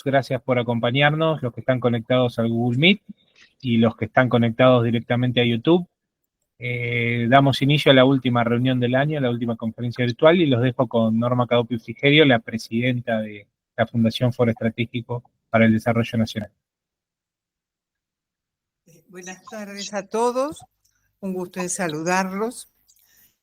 Gracias por acompañarnos, los que están conectados al Google Meet y los que están conectados directamente a YouTube. Damos inicio a la última reunión del año, la última conferencia virtual, y los dejo con Norma Cadopi Frigerio, la presidenta de la Fundación Foro Estratégico para el Desarrollo Nacional. Buenas tardes a todos, un gusto en saludarlos.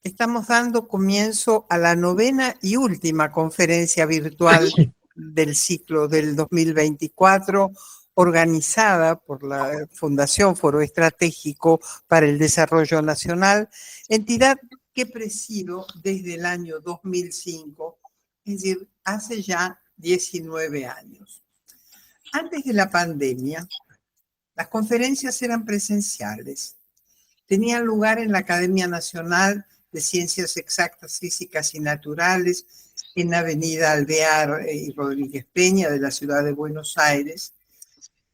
Estamos dando comienzo a la 9ª y última conferencia virtual del ciclo del 2024, organizada por la Fundación Foro Estratégico para el Desarrollo Nacional, entidad que presido desde el año 2005, es decir, hace ya 19 años. Antes de la pandemia, las conferencias eran presenciales. Tenían lugar en la Academia Nacional de Ciencias Exactas, Físicas y Naturales, en Avenida Alvear y Rodríguez Peña de la ciudad de Buenos Aires.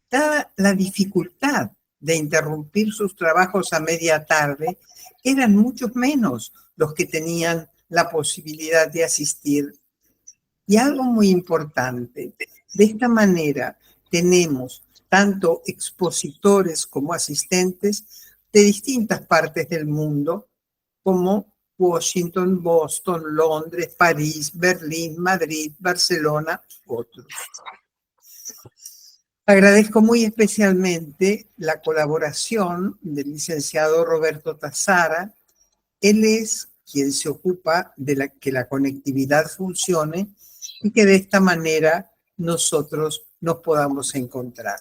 Dada la dificultad de interrumpir sus trabajos a media tarde, eran muchos menos los que tenían la posibilidad de asistir. Y algo muy importante, de esta manera tenemos tanto expositores como asistentes de distintas partes del mundo, como Washington, Boston, Londres, París, Berlín, Madrid, Barcelona, otros. Agradezco muy especialmente la colaboración del licenciado Roberto Tazara. Él es quien se ocupa de que la conectividad funcione y que de esta manera nosotros nos podamos encontrar.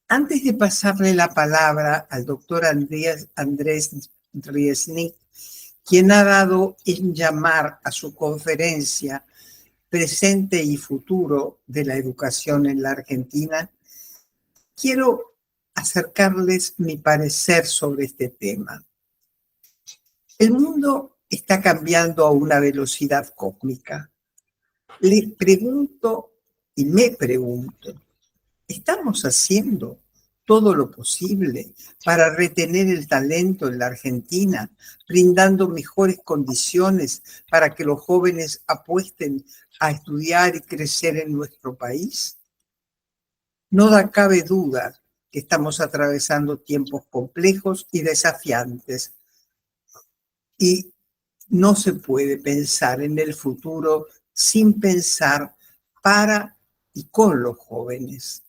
Antes de pasarle la palabra al doctor Andrés Driesnik, quien ha dado en llamar a su conferencia Presente y Futuro de la Educación en la Argentina, quiero acercarles mi parecer sobre este tema. El mundo está cambiando a una velocidad cósmica. Les pregunto y me pregunto, ¿estamos haciendo todo lo posible para retener el talento en la Argentina, brindando mejores condiciones para que los jóvenes apuesten a estudiar y crecer en nuestro país? No cabe duda que estamos atravesando tiempos complejos y desafiantes, y no se puede pensar en el futuro sin pensar para y con los jóvenes.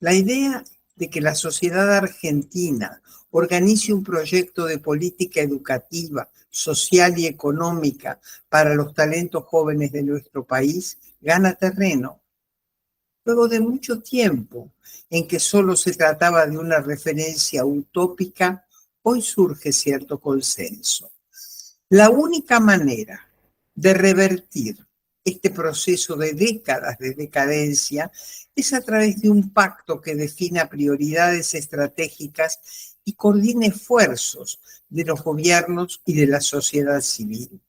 La idea de que la sociedad argentina organice un proyecto de política educativa, social y económica para los talentos jóvenes de nuestro país gana terreno. Luego de mucho tiempo en que solo se trataba de una referencia utópica, hoy surge cierto consenso. La única manera de revertir este proceso de décadas de decadencia es a través de un pacto que defina prioridades estratégicas y coordine esfuerzos de los gobiernos y de la sociedad civil.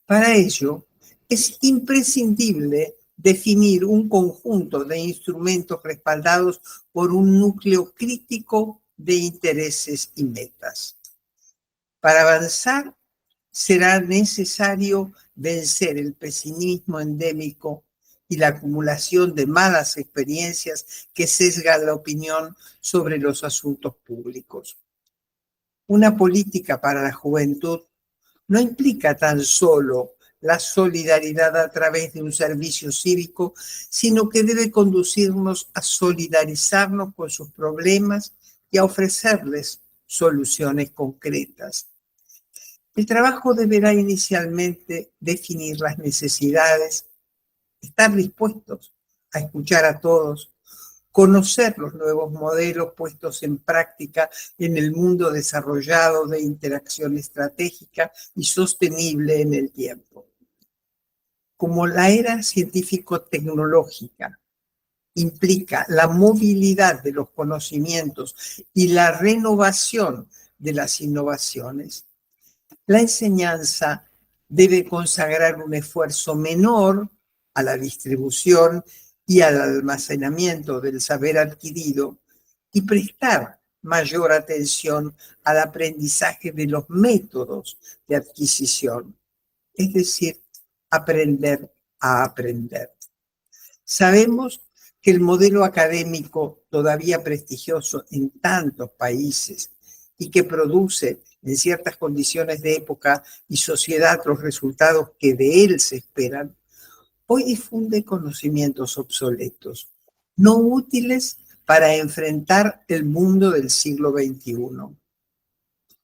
Para ello, es imprescindible definir un conjunto de instrumentos respaldados por un núcleo crítico de intereses y metas. Para avanzar, será necesario vencer el pesimismo endémico y la acumulación de malas experiencias que sesgan la opinión sobre los asuntos públicos. Una política para la juventud no implica tan solo la solidaridad a través de un servicio cívico, sino que debe conducirnos a solidarizarnos con sus problemas y a ofrecerles soluciones concretas. El trabajo deberá inicialmente definir las necesidades, estar dispuestos a escuchar a todos, conocer los nuevos modelos puestos en práctica en el mundo desarrollado de interacción estratégica y sostenible en el tiempo. Como la era científico-tecnológica implica la movilidad de los conocimientos y la renovación de las innovaciones, la enseñanza debe consagrar un esfuerzo menor a la distribución y al almacenamiento del saber adquirido y prestar mayor atención al aprendizaje de los métodos de adquisición, es decir, aprender a aprender. Sabemos que el modelo académico todavía prestigioso en tantos países y que produce en ciertas condiciones de época y sociedad los resultados que de él se esperan, hoy difunde conocimientos obsoletos, no útiles para enfrentar el mundo del siglo XXI.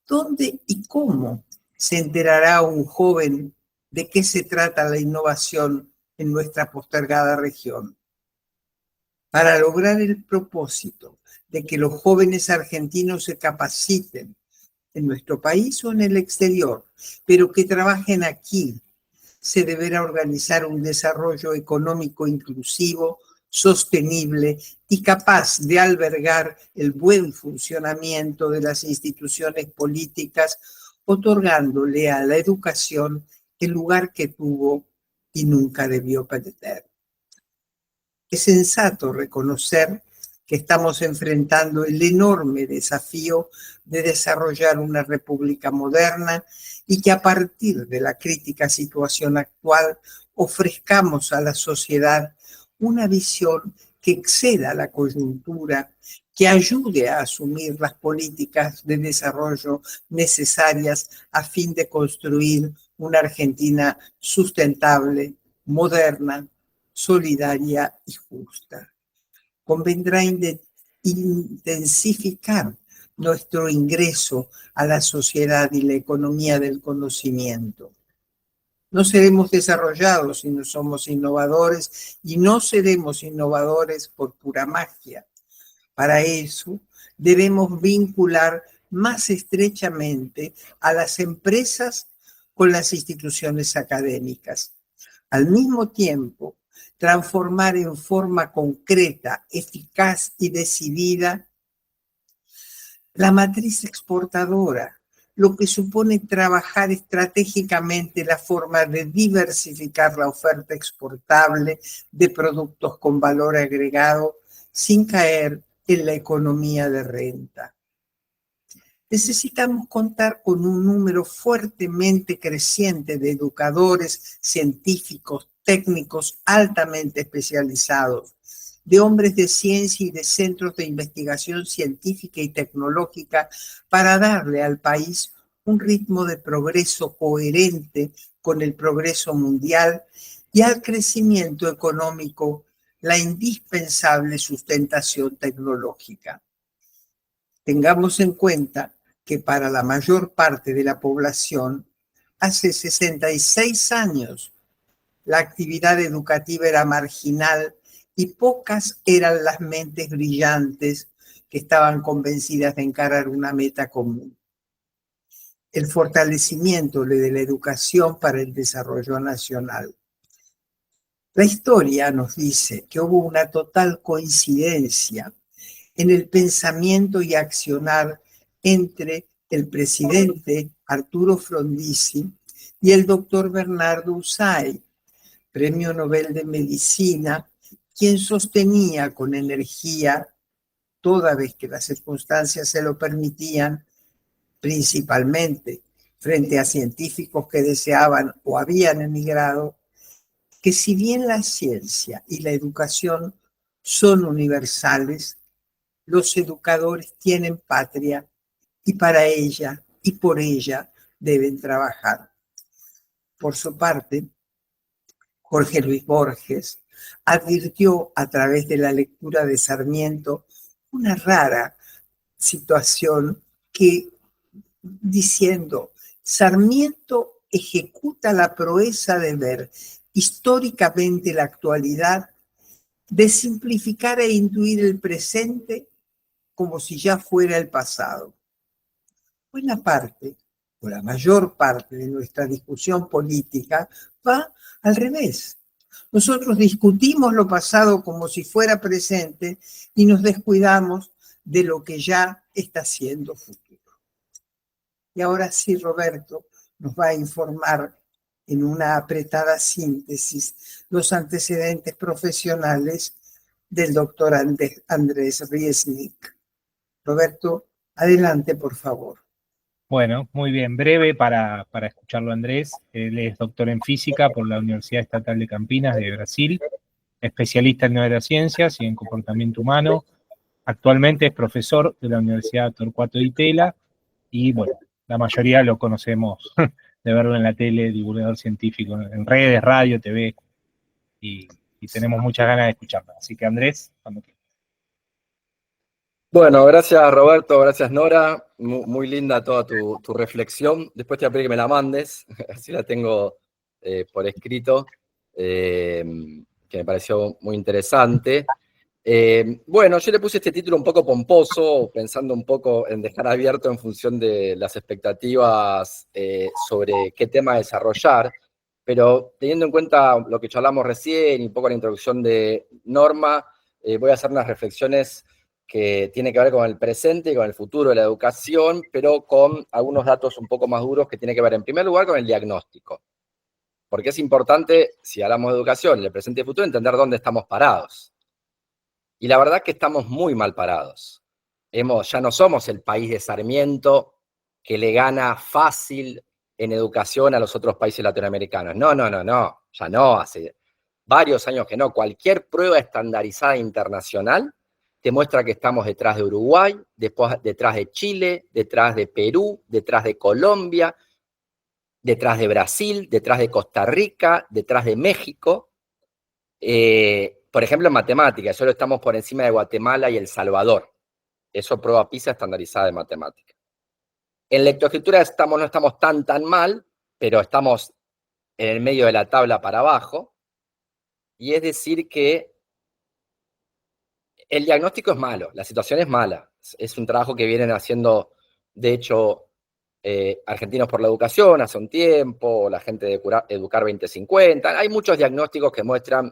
¿Dónde y cómo se enterará un joven de qué se trata la innovación en nuestra postergada región? Para lograr el propósito de que los jóvenes argentinos se capaciten en nuestro país o en el exterior, pero que trabajen aquí, se deberá organizar un desarrollo económico inclusivo, sostenible y capaz de albergar el buen funcionamiento de las instituciones políticas, otorgándole a la educación el lugar que tuvo y nunca debió perder. Es sensato reconocer que estamos enfrentando el enorme desafío de desarrollar una república moderna y que a partir de la crítica situación actual ofrezcamos a la sociedad una visión que exceda la coyuntura, que ayude a asumir las políticas de desarrollo necesarias a fin de construir una Argentina sustentable, moderna, solidaria y justa. Convendrá intensificar nuestro ingreso a la sociedad y la economía del conocimiento. No seremos desarrollados si no somos innovadores y no seremos innovadores por pura magia. Para eso debemos vincular más estrechamente a las empresas con las instituciones académicas. Al mismo tiempo, transformar en forma concreta, eficaz y decidida la matriz exportadora, lo que supone trabajar estratégicamente la forma de diversificar la oferta exportable de productos con valor agregado sin caer en la economía de renta. Necesitamos contar con un número fuertemente creciente de educadores, científicos, técnicos altamente especializados, de hombres de ciencia y de centros de investigación científica y tecnológica para darle al país un ritmo de progreso coherente con el progreso mundial y al crecimiento económico la indispensable sustentación tecnológica. Tengamos en cuenta que para la mayor parte de la población, hace 66 años, la actividad educativa era marginal y pocas eran las mentes brillantes que estaban convencidas de encarar una meta común: el fortalecimiento de la educación para el desarrollo nacional. La historia nos dice que hubo una total coincidencia en el pensamiento y accionar entre el presidente Arturo Frondizi y el doctor Bernardo Usay, Premio Nobel de Medicina, quien sostenía con energía, toda vez que las circunstancias se lo permitían, principalmente frente a científicos que deseaban o habían emigrado, que si bien la ciencia y la educación son universales, los educadores tienen patria y para ella y por ella deben trabajar. Por su parte, Jorge Luis Borges advirtió a través de la lectura de Sarmiento una rara situación que, diciendo, Sarmiento ejecuta la proeza de ver históricamente la actualidad, de simplificar e intuir el presente como si ya fuera el pasado. Buena parte, o la mayor parte de nuestra discusión política va al revés. Nosotros discutimos lo pasado como si fuera presente y nos descuidamos de lo que ya está siendo futuro. Y ahora sí, Roberto nos va a informar en una apretada síntesis los antecedentes profesionales del doctor Andrés Riesnik. Roberto, adelante, por favor. Bueno, muy bien, breve para escucharlo Andrés. Él es doctor en física por la Universidad Estatal de Campinas de Brasil. especialista en neurociencias y en comportamiento humano. Actualmente es profesor de la Universidad Torcuato Di Tella y, bueno, la mayoría lo conocemos de verlo en la tele, divulgador científico, en redes, radio, TV, y tenemos muchas ganas de escucharlo. Así que, Andrés, cuando quieras. Bueno, gracias Roberto, gracias Nora, muy linda toda tu reflexión. Después te voy a pedir que me la mandes, así la tengo por escrito, que me pareció muy interesante. Bueno, yo le puse este título un poco pomposo, pensando un poco en dejar abierto en función de las expectativas sobre qué tema desarrollar, pero teniendo en cuenta lo que charlamos recién y un poco la introducción de Norma, voy a hacer unas reflexiones que tienen que ver con el presente y con el futuro de la educación, pero con algunos datos un poco más duros que tienen que ver, en primer lugar, con el diagnóstico. Porque es importante, si hablamos de educación, el presente y el futuro, entender dónde estamos parados. Y la verdad es que estamos muy mal parados. Ya no somos el país de Sarmiento que le gana fácil en educación a los otros países latinoamericanos. No, ya no, hace varios años que no. Cualquier prueba estandarizada internacional te muestra que estamos detrás de Uruguay, después detrás de Chile, detrás de Perú, detrás de Colombia, detrás de Brasil, detrás de Costa Rica, detrás de México. Por ejemplo, en matemáticas, solo estamos por encima de Guatemala y El Salvador. Eso prueba PISA estandarizada de matemática. En lectoescritura no estamos tan mal, pero estamos en el medio de la tabla para abajo. Y es decir que el diagnóstico es malo, la situación es mala. Es un trabajo que vienen haciendo, de hecho, Argentinos por la Educación hace un tiempo, la gente de Educar 2050. Hay muchos diagnósticos que muestran,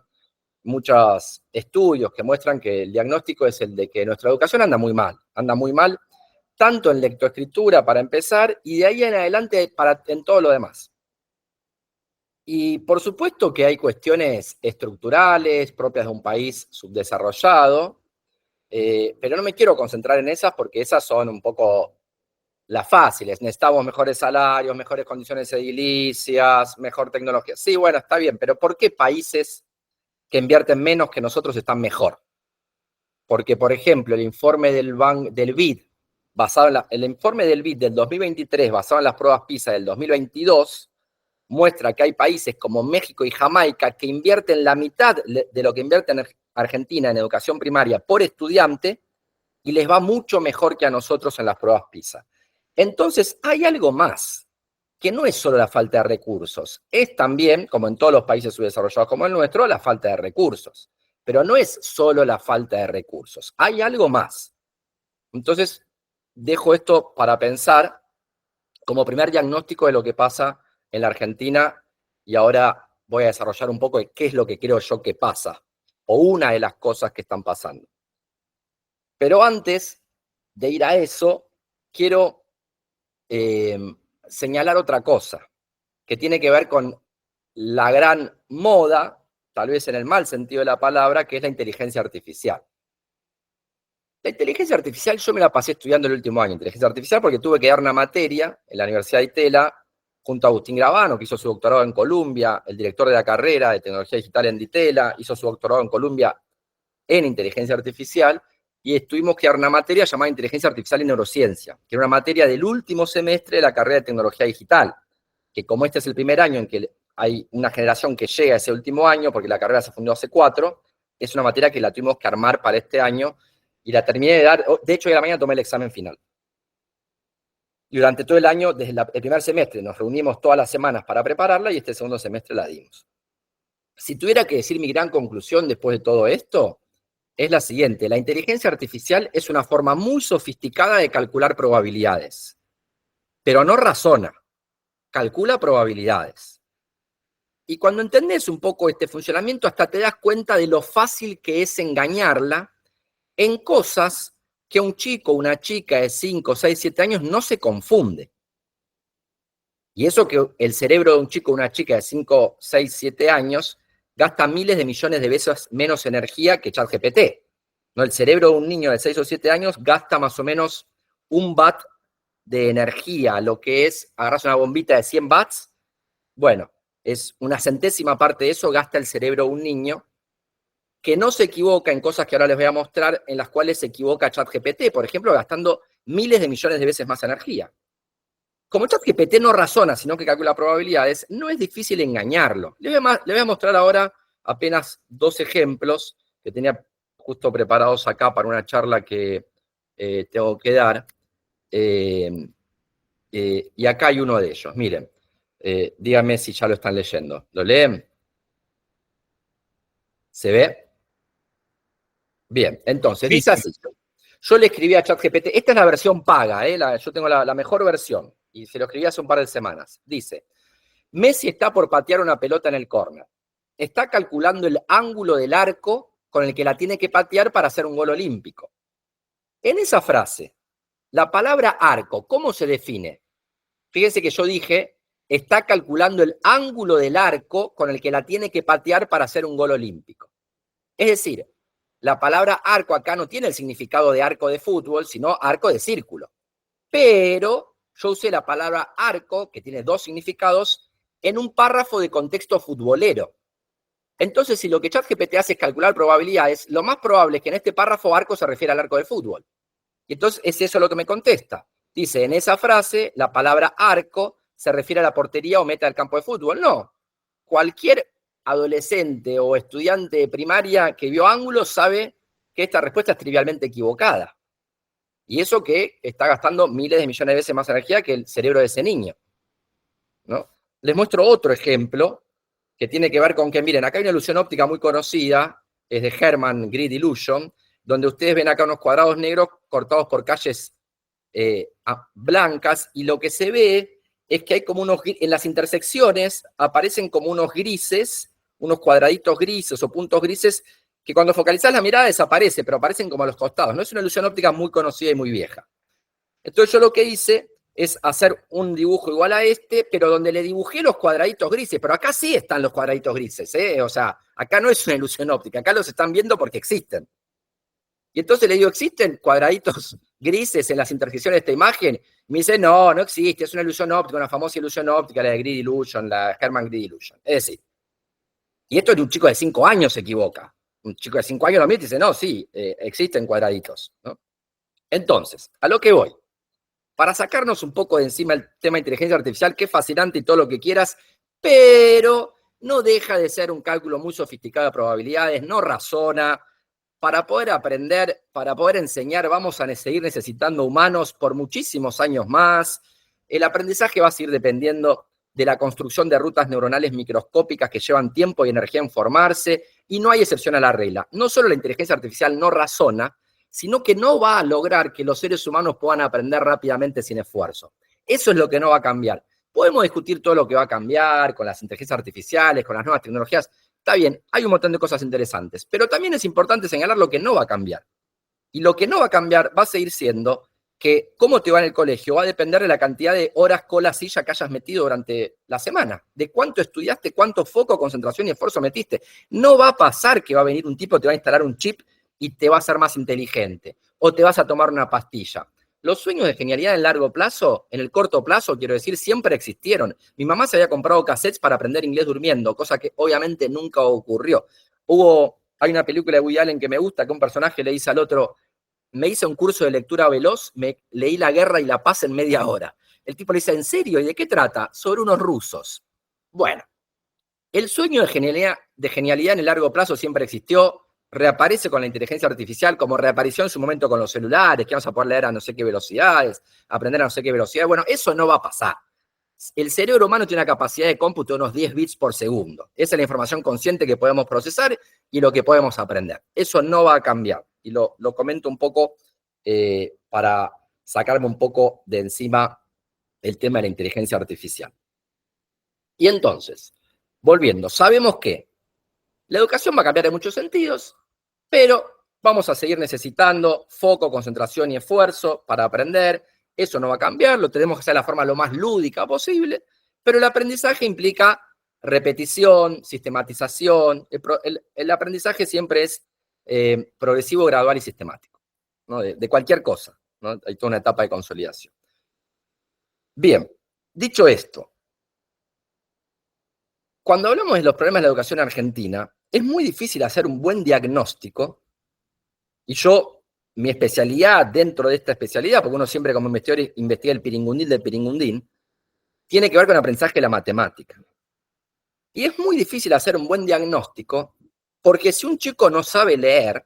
muchos estudios que muestran que el diagnóstico es el de que nuestra educación anda muy mal, tanto en lectoescritura para empezar, y de ahí en adelante en todo lo demás. Y por supuesto que hay cuestiones estructurales propias de un país subdesarrollado, pero no me quiero concentrar en esas porque esas son un poco las fáciles. Necesitamos mejores salarios, mejores condiciones edilicias, mejor tecnología. Sí, bueno, está bien, pero ¿por qué países que invierten menos que nosotros están mejor? Porque, por ejemplo, el informe del BID, el informe del BID del 2023, basado en las pruebas PISA del 2022, muestra que hay países como México y Jamaica que invierten la mitad de lo que invierte en Argentina en educación primaria por estudiante y les va mucho mejor que a nosotros en las pruebas PISA. Entonces, hay algo más, que no es solo la falta de recursos, es también, como en todos los países subdesarrollados como el nuestro, la falta de recursos. Pero no es solo la falta de recursos, hay algo más. Entonces, dejo esto para pensar como primer diagnóstico de lo que pasa en la Argentina, y ahora voy a desarrollar un poco de qué es lo que creo yo que pasa, o una de las cosas que están pasando. Pero antes de ir a eso, quiero señalar otra cosa, que tiene que ver con la gran moda, tal vez en el mal sentido de la palabra, que es la inteligencia artificial. La inteligencia artificial, yo me la pasé estudiando el último año, inteligencia artificial, porque tuve que dar una materia en la Universidad de Itela, junto a Agustín Gravano, que hizo su doctorado en Columbia, el director de la carrera de tecnología digital en Ditela, hizo su doctorado en Columbia en inteligencia artificial, y tuvimos que dar una materia llamada inteligencia artificial y neurociencia, que era una materia del último semestre de la carrera de tecnología digital, que como este es el primer año en que hay una generación que llega a ese último año, porque la carrera se fundó hace 4, es una materia que la tuvimos que armar para este año, y la terminé de dar. De hecho, hoy a la mañana tomé el examen final. Y durante todo el año, desde el primer semestre, nos reunimos todas las semanas para prepararla, y este segundo semestre la dimos. Si tuviera que decir mi gran conclusión después de todo esto, es la siguiente: la inteligencia artificial es una forma muy sofisticada de calcular probabilidades, pero no razona, calcula probabilidades. Y cuando entendés un poco este funcionamiento, hasta te das cuenta de lo fácil que es engañarla en cosas que un chico o una chica de 5, 6, 7 años no se confunde. Y eso que el cerebro de un chico o una chica de 5, 6, 7 años gasta miles de millones de veces menos energía que ChatGPT. ¿No? El cerebro de un niño de 6 o 7 años gasta más o menos 1 watt de energía, lo que es, agarras una bombita de 100 watts, bueno, es una centésima parte de eso gasta el cerebro de un niño, que no se equivoca en cosas que ahora les voy a mostrar, en las cuales se equivoca ChatGPT, por ejemplo, gastando miles de millones de veces más energía. Como ChatGPT no razona, sino que calcula probabilidades, no es difícil engañarlo. Le voy a mostrar ahora apenas 2 ejemplos que tenía justo preparados acá para una charla que tengo que dar. Y acá hay uno de ellos. Miren, díganme si ya lo están leyendo. ¿Lo leen? ¿Se ve? Bien, entonces, Sí, dice sí. así. Yo le escribí a ChatGPT, esta es la versión paga, yo tengo la mejor versión, y se lo escribí hace un par de semanas. Dice, Messi está por patear una pelota en el córner. Está calculando el ángulo del arco con el que la tiene que patear para hacer un gol olímpico. En esa frase, la palabra arco, ¿cómo se define? Fíjense que yo dije, está calculando el ángulo del arco con el que la tiene que patear para hacer un gol olímpico. Es decir, la palabra arco acá no tiene el significado de arco de fútbol, sino arco de círculo. Pero yo usé la palabra arco, que tiene 2 significados, en un párrafo de contexto futbolero. Entonces, si lo que ChatGPT hace es calcular probabilidades, lo más probable es que en este párrafo arco se refiere al arco de fútbol. Y entonces es eso lo que me contesta. Dice, en esa frase, la palabra arco se refiere a la portería o meta del campo de fútbol. No. Cualquier adolescente o estudiante de primaria que vio ángulos sabe que esta respuesta es trivialmente equivocada. Y eso que está gastando miles de millones de veces más energía que el cerebro de ese niño, ¿no? Les muestro otro ejemplo que tiene que ver con que, miren, acá hay una ilusión óptica muy conocida, es de Hermann Grid Illusion, donde ustedes ven acá unos cuadrados negros cortados por calles blancas, y lo que se ve es que hay como en las intersecciones aparecen como unos grises, unos cuadraditos grises o puntos grises, que cuando focalizás la mirada desaparece, pero aparecen como a los costados. No es una ilusión óptica muy conocida y muy vieja. Entonces yo lo que hice es hacer un dibujo igual a este, pero donde le dibujé los cuadraditos grises, pero acá sí están los cuadraditos grises, o sea, acá no es una ilusión óptica, acá los están viendo porque existen. Y entonces le digo, ¿existen cuadraditos grises en las intersecciones de esta imagen? Y me dice, no, no existe, es una ilusión óptica, una famosa ilusión óptica, la de Grid Illusion, la Hermann Grid Illusion. Es decir, y esto es de un chico de 5 años se equivoca. Un chico de 5 años lo mira y dice, no, sí, existen cuadraditos, ¿no? Entonces, a lo que voy. Para sacarnos un poco de encima el tema de inteligencia artificial, que es fascinante y todo lo que quieras, pero no deja de ser un cálculo muy sofisticado de probabilidades, no razona. Para poder aprender, para poder enseñar, vamos a seguir necesitando humanos por muchísimos años más. El aprendizaje va a seguir dependiendo de la construcción de rutas neuronales microscópicas que llevan tiempo y energía en formarse, y no hay excepción a la regla. No solo la inteligencia artificial no razona, sino que no va a lograr que los seres humanos puedan aprender rápidamente sin esfuerzo. Eso es lo que no va a cambiar. Podemos discutir todo lo que va a cambiar con las inteligencias artificiales, con las nuevas tecnologías. Está bien, hay un montón de cosas interesantes, pero también es importante señalar lo que no va a cambiar. Y lo que no va a cambiar va a seguir siendo que cómo te va en el colegio va a depender de la cantidad de horas cola silla que hayas metido durante la semana, de cuánto estudiaste, cuánto foco, concentración y esfuerzo metiste. No va a pasar que va a venir un tipo, te va a instalar un chip y te va a hacer más inteligente, o te vas a tomar una pastilla. Los sueños de genialidad en largo plazo, en el corto plazo, quiero decir, siempre existieron. Mi mamá se había comprado cassettes para aprender inglés durmiendo, cosa que obviamente nunca ocurrió. Hay una película de Woody Allen que me gusta, que un personaje le dice al otro, me hice un curso de lectura veloz, me leí La Guerra y la Paz en media hora. El tipo le dice, ¿en serio? ¿Y de qué trata? Sobre unos rusos. Bueno, el sueño de genialidad en el largo plazo siempre existió, reaparece con la inteligencia artificial, como reapareció en su momento con los celulares, que vamos a poder leer a no sé qué velocidades, aprender a no sé qué velocidades. Bueno, eso no va a pasar. El cerebro humano tiene una capacidad de cómputo de unos 10 bits por segundo. Esa es la información consciente que podemos procesar y lo que podemos aprender. Eso no va a cambiar. Y lo comento un poco para sacarme un poco de encima el tema de la inteligencia artificial. Y entonces, volviendo, sabemos que la educación va a cambiar en muchos sentidos, pero vamos a seguir necesitando foco, concentración y esfuerzo para aprender. Eso no va a cambiar, lo tenemos que hacer de la forma lo más lúdica posible, pero el aprendizaje implica repetición, sistematización. El aprendizaje siempre es progresivo, gradual y sistemático, ¿no? De cualquier cosa, ¿no? Hay toda una etapa de consolidación. Bien, dicho esto, cuando hablamos de los problemas de la educación argentina, es muy difícil hacer un buen diagnóstico, y mi especialidad dentro de esta especialidad, porque uno siempre como investigador investiga el piringundín del piringundín, tiene que ver con el aprendizaje de la matemática. Y es muy difícil hacer un buen diagnóstico, porque si un chico no sabe leer,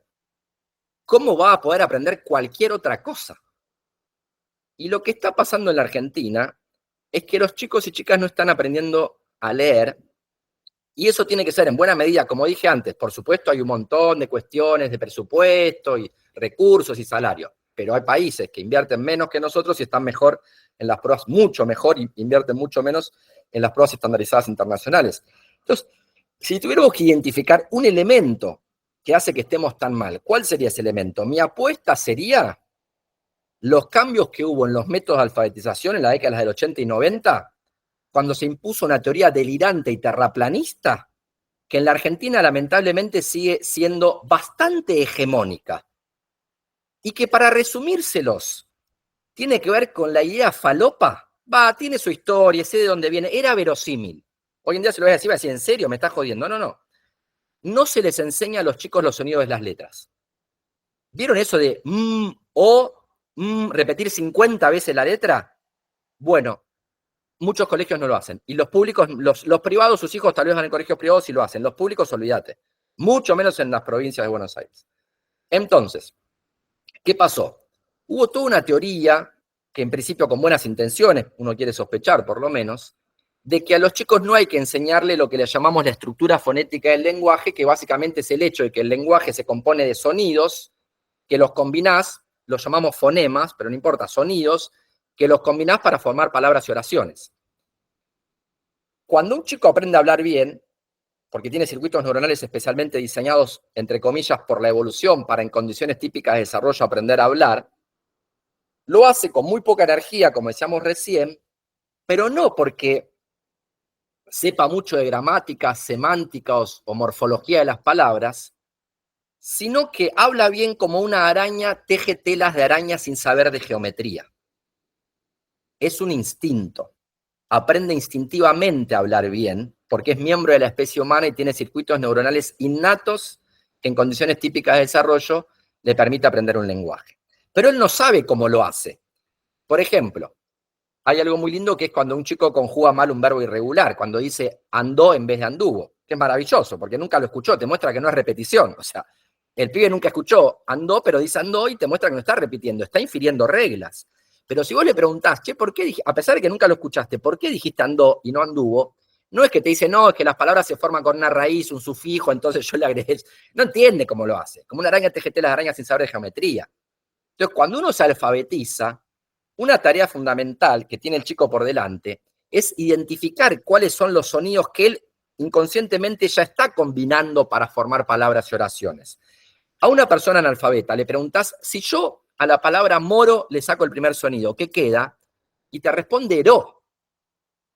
¿cómo va a poder aprender cualquier otra cosa? Y lo que está pasando en la Argentina es que los chicos y chicas no están aprendiendo a leer, y eso tiene que ser en buena medida, como dije antes, por supuesto hay un montón de cuestiones de presupuesto y recursos y salarios, pero hay países que invierten menos que nosotros y están mejor en las pruebas, mucho mejor, y invierten mucho menos en las pruebas estandarizadas internacionales. Entonces, si tuviéramos que identificar un elemento que hace que estemos tan mal, ¿cuál sería ese elemento? Mi apuesta sería los cambios que hubo en los métodos de alfabetización en las décadas del 80 y 90, cuando se impuso una teoría delirante y terraplanista, que en la Argentina lamentablemente sigue siendo bastante hegemónica. Y que para resumírselos, tiene que ver con la idea falopa. Tiene su historia, sé de dónde viene, era verosímil. Hoy en día se lo voy a decir, ¿en serio? ¿Me estás jodiendo? No. No se les enseña a los chicos los sonidos de las letras. ¿Vieron eso de repetir 50 veces la letra? Bueno, muchos colegios no lo hacen. Y los públicos, los privados, sus hijos tal vez van en colegios privados y lo hacen. Los públicos, olvídate. Mucho menos en las provincias de Buenos Aires. Entonces, ¿qué pasó? Hubo toda una teoría, que en principio con buenas intenciones, uno quiere sospechar por lo menos, de que a los chicos no hay que enseñarle lo que le llamamos la estructura fonética del lenguaje, que básicamente es el hecho de que el lenguaje se compone de sonidos, que los combinás, los llamamos fonemas, pero no importa, sonidos, que los combinás para formar palabras y oraciones. Cuando un chico aprende a hablar bien, porque tiene circuitos neuronales especialmente diseñados, entre comillas, por la evolución, para en condiciones típicas de desarrollo aprender a hablar, lo hace con muy poca energía, como decíamos recién, pero no porque sepa mucho de gramática, semántica o morfología de las palabras, sino que habla bien como una araña teje telas de araña sin saber de geometría. Es un instinto. Aprende instintivamente a hablar bien, porque es miembro de la especie humana y tiene circuitos neuronales innatos que en condiciones típicas de desarrollo le permite aprender un lenguaje. Pero él no sabe cómo lo hace. Por ejemplo, hay algo muy lindo que es cuando un chico conjuga mal un verbo irregular, cuando dice andó en vez de anduvo, que es maravilloso, porque nunca lo escuchó, te muestra que no es repetición. O sea, el pibe nunca escuchó andó, pero dice andó y te muestra que no está repitiendo, está infiriendo reglas. Pero si vos le preguntás, ¿por qué a pesar de que nunca lo escuchaste, por qué dijiste andó y no anduvo? No es que te dice, no, es que las palabras se forman con una raíz, un sufijo, entonces yo le agregué. No entiende cómo lo hace. Como una araña teje telas de araña sin saber de geometría. Entonces, cuando uno se alfabetiza, una tarea fundamental que tiene el chico por delante es identificar cuáles son los sonidos que él inconscientemente ya está combinando para formar palabras y oraciones. A una persona analfabeta le preguntás, si yo a la palabra moro le saco el primer sonido, ¿qué queda? Y te responde ro,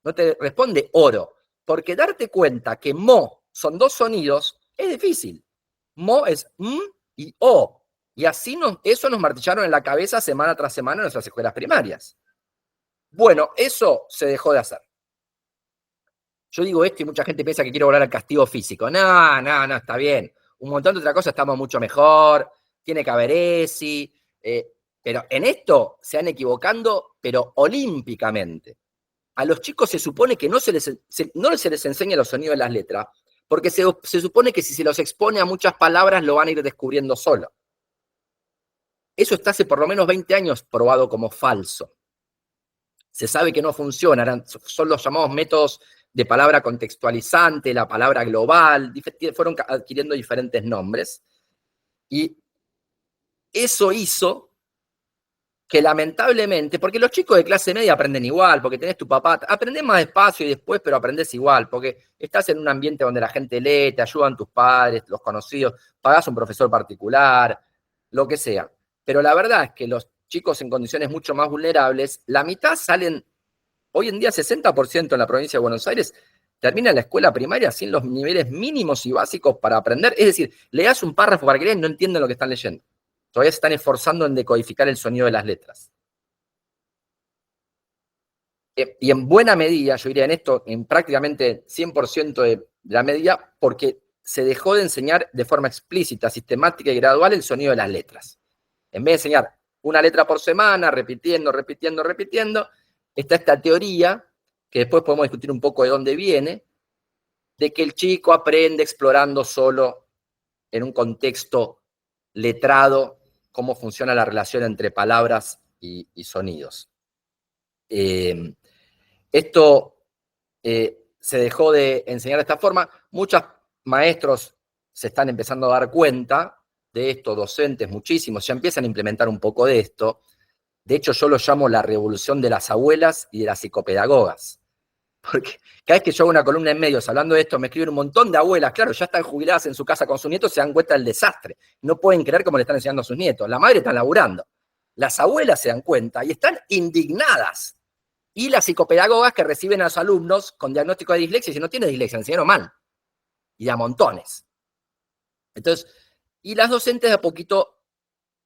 no te responde oro, porque darte cuenta que mo son dos sonidos es difícil. Mo es m y o, y así eso nos martillaron en la cabeza semana tras semana en nuestras escuelas primarias. Bueno, eso se dejó de hacer. Yo digo esto y mucha gente piensa que quiero volver al castigo físico. No, está bien. Un montón de otras cosas estamos mucho mejor, tiene que haber ESI, pero en esto se han equivocando, pero olímpicamente. A los chicos se supone que no se les enseña los sonidos de las letras, porque se supone que si se los expone a muchas palabras lo van a ir descubriendo solo. Eso está hace por lo menos 20 años probado como falso. Se sabe que no funciona, son los llamados métodos de palabra contextualizante, la palabra global, fueron adquiriendo diferentes nombres. Y eso hizo que lamentablemente, porque los chicos de clase media aprenden igual, porque tenés tu papá, aprendés más despacio y después, pero aprendés igual, porque estás en un ambiente donde la gente lee, te ayudan tus padres, los conocidos, pagás un profesor particular, lo que sea. Pero la verdad es que los chicos en condiciones mucho más vulnerables, la mitad salen, hoy en día 60% en la provincia de Buenos Aires, termina la escuela primaria sin los niveles mínimos y básicos para aprender. Es decir, leas un párrafo para que lean y no entienden lo que están leyendo. Todavía se están esforzando en decodificar el sonido de las letras. Y en buena medida, yo diría en esto, en prácticamente 100% de la medida, porque se dejó de enseñar de forma explícita, sistemática y gradual el sonido de las letras. En vez de enseñar una letra por semana, repitiendo, está esta teoría, que después podemos discutir un poco de dónde viene, de que el chico aprende explorando solo en un contexto letrado cómo funciona la relación entre palabras y sonidos. Esto se dejó de enseñar de esta forma. Muchos maestros se están empezando a dar cuenta de esto, docentes muchísimos, ya empiezan a implementar un poco de esto. De hecho, yo lo llamo la revolución de las abuelas y de las psicopedagogas. Porque cada vez que yo hago una columna en medios hablando de esto, me escriben un montón de abuelas, claro, ya están jubiladas en su casa con sus nietos, se dan cuenta del desastre. No pueden creer cómo le están enseñando a sus nietos. La madre está laburando. Las abuelas se dan cuenta y están indignadas. Y las psicopedagogas que reciben a los alumnos con diagnóstico de dislexia, y si no tiene dislexia, enseñaron mal. Y a montones. Entonces, y las docentes de a poquito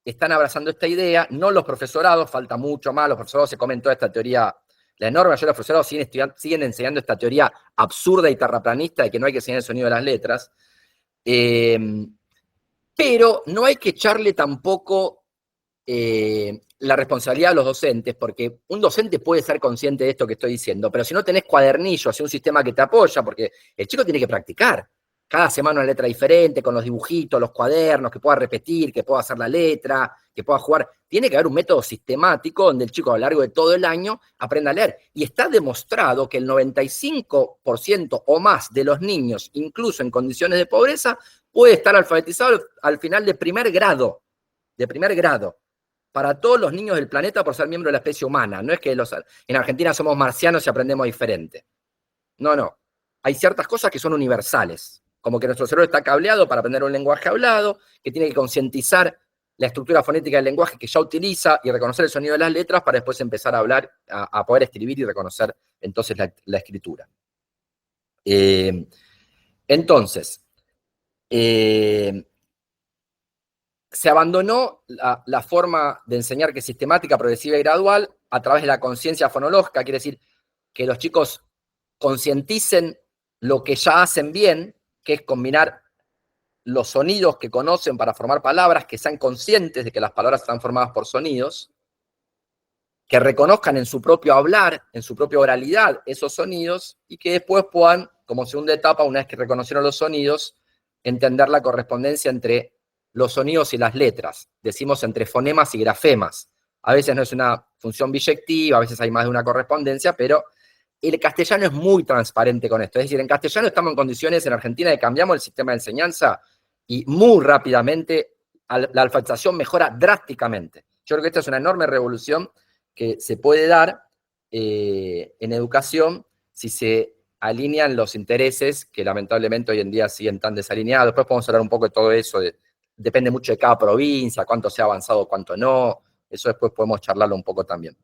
están abrazando esta idea, no los profesorados, falta mucho más, los profesorados se comen toda esta teoría, la enorme mayoría de los profesorados siguen enseñando esta teoría absurda y terraplanista de que no hay que enseñar el sonido de las letras, pero no hay que echarle tampoco la responsabilidad a los docentes, porque un docente puede ser consciente de esto que estoy diciendo, pero si no tenés cuadernillos y un sistema que te apoya, porque el chico tiene que practicar, cada semana una letra diferente, con los dibujitos, los cuadernos, que pueda repetir, que pueda hacer la letra, que pueda jugar. Tiene que haber un método sistemático donde el chico a lo largo de todo el año aprenda a leer. Y está demostrado que el 95% o más de los niños, incluso en condiciones de pobreza, puede estar alfabetizado al final de primer grado. De primer grado. Para todos los niños del planeta por ser miembro de la especie humana. No es que en Argentina somos marcianos y aprendemos diferente. No, no. Hay ciertas cosas que son universales. Como que nuestro cerebro está cableado para aprender un lenguaje hablado, que tiene que concientizar la estructura fonética del lenguaje que ya utiliza y reconocer el sonido de las letras para después empezar a hablar, a poder escribir y reconocer entonces la escritura. Entonces, se abandonó la forma de enseñar que es sistemática, progresiva y gradual a través de la conciencia fonológica, quiere decir que los chicos concienticen lo que ya hacen bien, que es combinar los sonidos que conocen para formar palabras, que sean conscientes de que las palabras están formadas por sonidos, que reconozcan en su propio hablar, en su propia oralidad esos sonidos, y que después puedan, como segunda etapa, una vez que reconocieron los sonidos, entender la correspondencia entre los sonidos y las letras. Decimos entre fonemas y grafemas. A veces no es una función biyectiva, a veces hay más de una correspondencia, pero el castellano es muy transparente con esto. Es decir, en castellano estamos en condiciones en Argentina de cambiamos el sistema de enseñanza y muy rápidamente la alfabetización mejora drásticamente. Yo creo que esta es una enorme revolución que se puede dar en educación si se alinean los intereses que lamentablemente hoy en día siguen tan desalineados. Después podemos hablar un poco de todo eso, depende mucho de cada provincia, cuánto se ha avanzado, cuánto no. Eso después podemos charlarlo un poco también.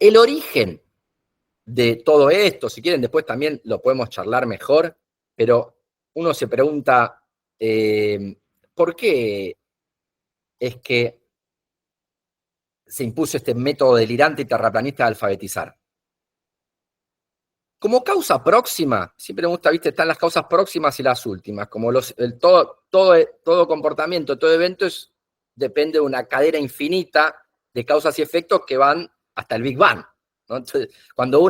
El origen de todo esto, si quieren, después también lo podemos charlar mejor, pero uno se pregunta, ¿por qué es que se impuso este método delirante y terraplanista de alfabetizar? Como causa próxima, siempre me gusta, ¿viste? Están las causas próximas y las últimas, como todo comportamiento, todo evento depende de una cadena infinita de causas y efectos que van hasta el Big Bang, ¿no? Entonces, cuando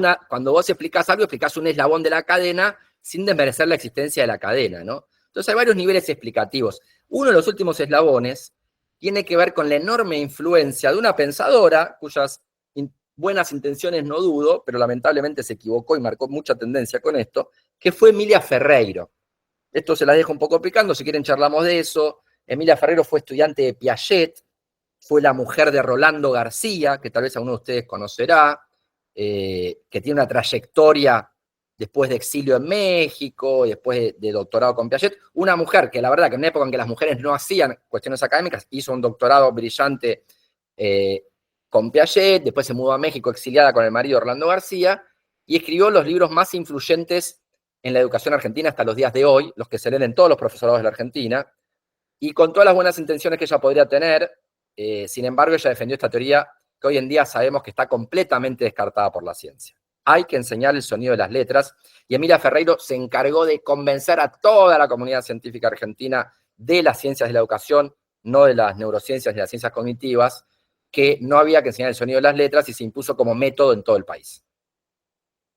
vos explicás algo, explicás un eslabón de la cadena sin desmerecer la existencia de la cadena, ¿no? Entonces hay varios niveles explicativos. Uno de los últimos eslabones tiene que ver con la enorme influencia de una pensadora cuyas buenas intenciones no dudo, pero lamentablemente se equivocó y marcó mucha tendencia con esto, que fue Emilia Ferreiro. Esto se la dejo un poco picando, si quieren charlamos de eso. Emilia Ferreiro fue estudiante de Piaget, fue la mujer de Rolando García, que tal vez alguno de ustedes conocerá, que tiene una trayectoria después de exilio en México, y después de doctorado con Piaget. Una mujer que la verdad que en una época en que las mujeres no hacían cuestiones académicas, hizo un doctorado brillante con Piaget, después se mudó a México exiliada con el marido Orlando García, y escribió los libros más influyentes en la educación argentina hasta los días de hoy, los que se leen en todos los profesorados de la Argentina, y con todas las buenas intenciones que ella podría tener, sin embargo, ella defendió esta teoría que hoy en día sabemos que está completamente descartada por la ciencia. hay que enseñar el sonido de las letras, y Emilia Ferreiro se encargó de convencer a toda la comunidad científica argentina de las ciencias de la educación, no de las neurociencias ni las ciencias cognitivas, que no había que enseñar el sonido de las letras y se impuso como método en todo el país.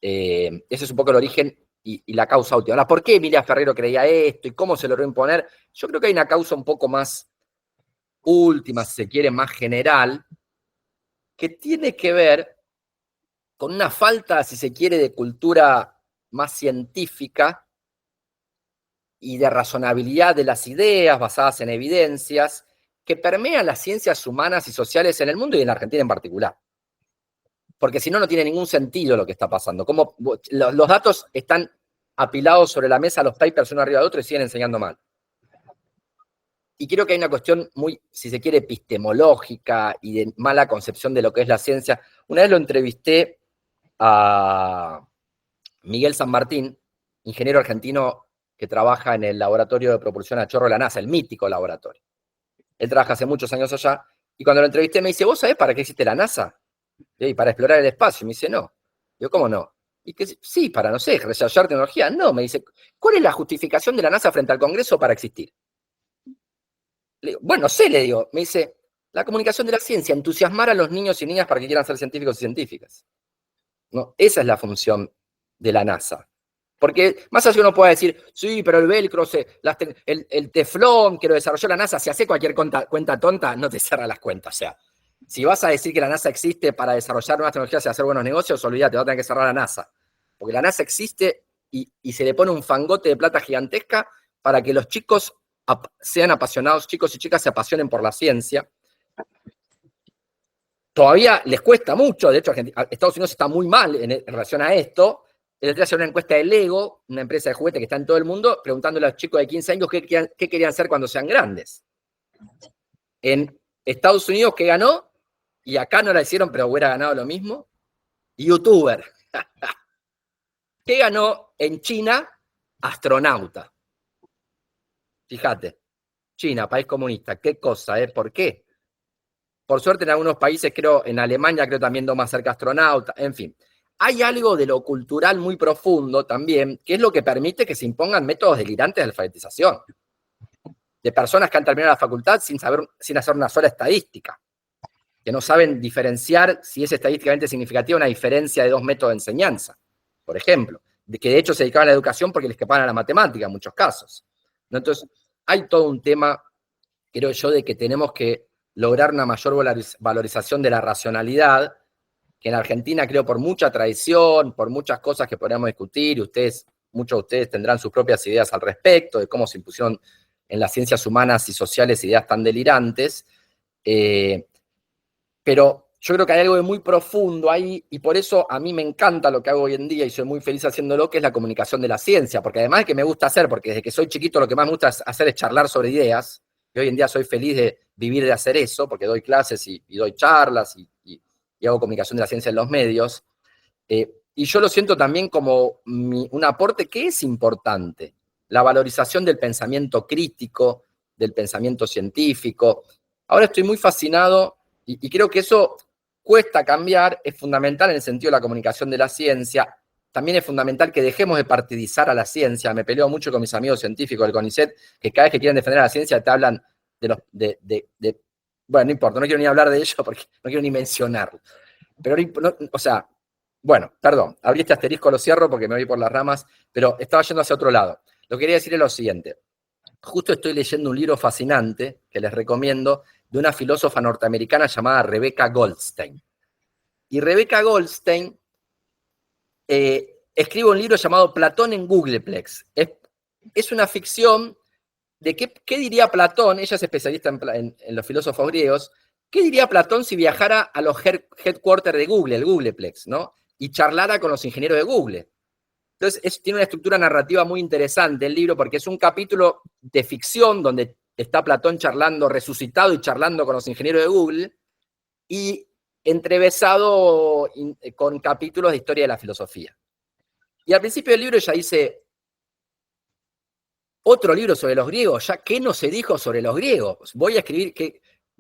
Ese es un poco el origen y la causa última. Ahora, ¿por qué Emilia Ferreiro creía esto y cómo se logró imponer? Yo creo que hay una causa un poco más última, si se quiere, más general, que tiene que ver con una falta, si se quiere, de cultura más científica y de razonabilidad de las ideas basadas en evidencias que permean las ciencias humanas y sociales en el mundo y en la Argentina en particular. Porque si no, no tiene ningún sentido lo que está pasando. Como los datos están apilados sobre la mesa, los papers uno arriba de otro y siguen enseñando mal. Y creo que hay una cuestión muy, si se quiere, epistemológica y de mala concepción de lo que es la ciencia. Una vez lo entrevisté a Miguel San Martín, ingeniero argentino que trabaja en el laboratorio de propulsión a chorro de la NASA, el mítico laboratorio. Él trabaja hace muchos años allá, y cuando lo entrevisté me dice, ¿vos sabés para qué existe la NASA? Y para explorar el espacio. Y me dice, no. Digo, ¿cómo no? Y que sí, para, no sé, desarrollar tecnología. No, me dice, ¿cuál es la justificación de la NASA frente al Congreso para existir? Le digo, bueno, no sé, le digo. Me dice, la comunicación de la ciencia, entusiasmar a los niños y niñas para que quieran ser científicos y científicas. No, esa es la función de la NASA. Porque más allá uno puede decir, sí, pero el velcro, el teflón que lo desarrolló la NASA, si hace cualquier cuenta tonta, no te cierra las cuentas. O sea, si vas a decir que la NASA existe para desarrollar nuevas tecnologías y hacer buenos negocios, olvídate, vas a tener que cerrar la NASA. Porque la NASA existe y se le pone un fangote de plata gigantesca para que los chicos sean apasionados, chicos y chicas se apasionen por la ciencia. Todavía les cuesta mucho, de hecho Estados Unidos está muy mal en relación a esto. El otro día hacía una encuesta de Lego, una empresa de juguetes que está en todo el mundo, preguntándole a los chicos de 15 años qué querían ser cuando sean grandes. En Estados Unidos, ¿qué ganó? Y acá no la hicieron, pero hubiera ganado lo mismo. YouTuber. ¿Qué ganó en China? Astronauta. Fíjate, China, país comunista. ¿Qué cosa? ¿Por qué? Por suerte en algunos países, creo, en Alemania creo también más cerca astronauta, en fin. Hay algo de lo cultural muy profundo también, que es lo que permite que se impongan métodos delirantes de alfabetización. De personas que han terminado la facultad sin hacer una sola estadística, que no saben diferenciar si es estadísticamente significativa una diferencia de dos métodos de enseñanza, por ejemplo, que de hecho se dedicaban a la educación porque les escapaban a la matemática en muchos casos. ¿No? Entonces, hay todo un tema, creo yo, de que tenemos que lograr una mayor valorización de la racionalidad, que en Argentina creo por mucha tradición, por muchas cosas que podríamos discutir, y muchos de ustedes tendrán sus propias ideas al respecto, de cómo se impusieron en las ciencias humanas y sociales ideas tan delirantes, pero yo creo que hay algo de muy profundo ahí, y por eso a mí me encanta lo que hago hoy en día, y soy muy feliz haciéndolo, que es la comunicación de la ciencia, porque además de que me gusta hacer, porque desde que soy chiquito lo que más me gusta hacer es charlar sobre ideas, y hoy en día soy feliz de vivir de hacer eso, porque doy clases y doy charlas y hago comunicación de la ciencia en los medios. Y yo lo siento también como un aporte que es importante, la valorización del pensamiento crítico, del pensamiento científico. Ahora estoy muy fascinado y creo que eso cuesta cambiar, es fundamental en el sentido de la comunicación de la ciencia. También es fundamental que dejemos de partidizar a la ciencia. Me peleo mucho con mis amigos científicos del CONICET, que cada vez que quieren defender a la ciencia te hablan bueno, no importa, no quiero ni hablar de ello porque no quiero ni mencionarlo. Pero, o sea, bueno, perdón, abrí este asterisco, lo cierro porque me voy por las ramas, pero estaba yendo hacia otro lado. Lo que quería decir es lo siguiente. Justo estoy leyendo un libro fascinante, que les recomiendo, de una filósofa norteamericana llamada Rebecca Goldstein. Y Rebecca Goldstein escribe un libro llamado Platón en Googleplex. Es una ficción de qué diría Platón, ella es especialista en los filósofos griegos, qué diría Platón si viajara a los headquarters de Google, el Googleplex, ¿no? Y charlara con los ingenieros de Google. Entonces, tiene una estructura narrativa muy interesante el libro, porque es un capítulo de ficción donde está Platón charlando, resucitado y charlando con los ingenieros de Google, y entrevesado con capítulos de historia de la filosofía. Y al principio del libro ella dice, otro libro sobre los griegos, ya qué no se dijo sobre los griegos. Voy a escribir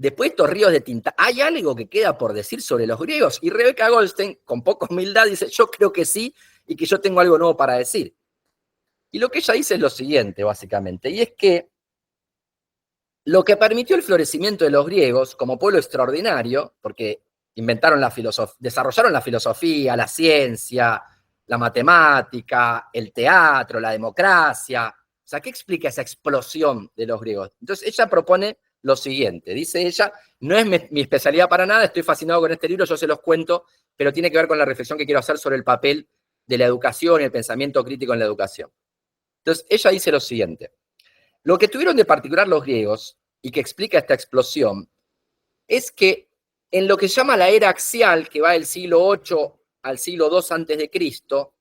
después de estos ríos de tinta, ¿hay algo que queda por decir sobre los griegos? Y Rebecca Goldstein, con poca humildad, dice, yo creo que sí, y que yo tengo algo nuevo para decir. Y lo que ella dice es lo siguiente, básicamente, y es que lo que permitió el florecimiento de los griegos como pueblo extraordinario, porque desarrollaron la filosofía, la ciencia, la matemática, el teatro, la democracia. O sea, ¿qué explica esa explosión de los griegos? Entonces ella propone lo siguiente, dice ella, no es mi especialidad para nada, estoy fascinado con este libro, yo se los cuento, pero tiene que ver con la reflexión que quiero hacer sobre el papel de la educación y el pensamiento crítico en la educación. Entonces ella dice lo siguiente, lo que tuvieron de particular los griegos, y que explica esta explosión, es que en lo que se llama la era axial, que va del siglo VIII al siglo II antes de Cristo,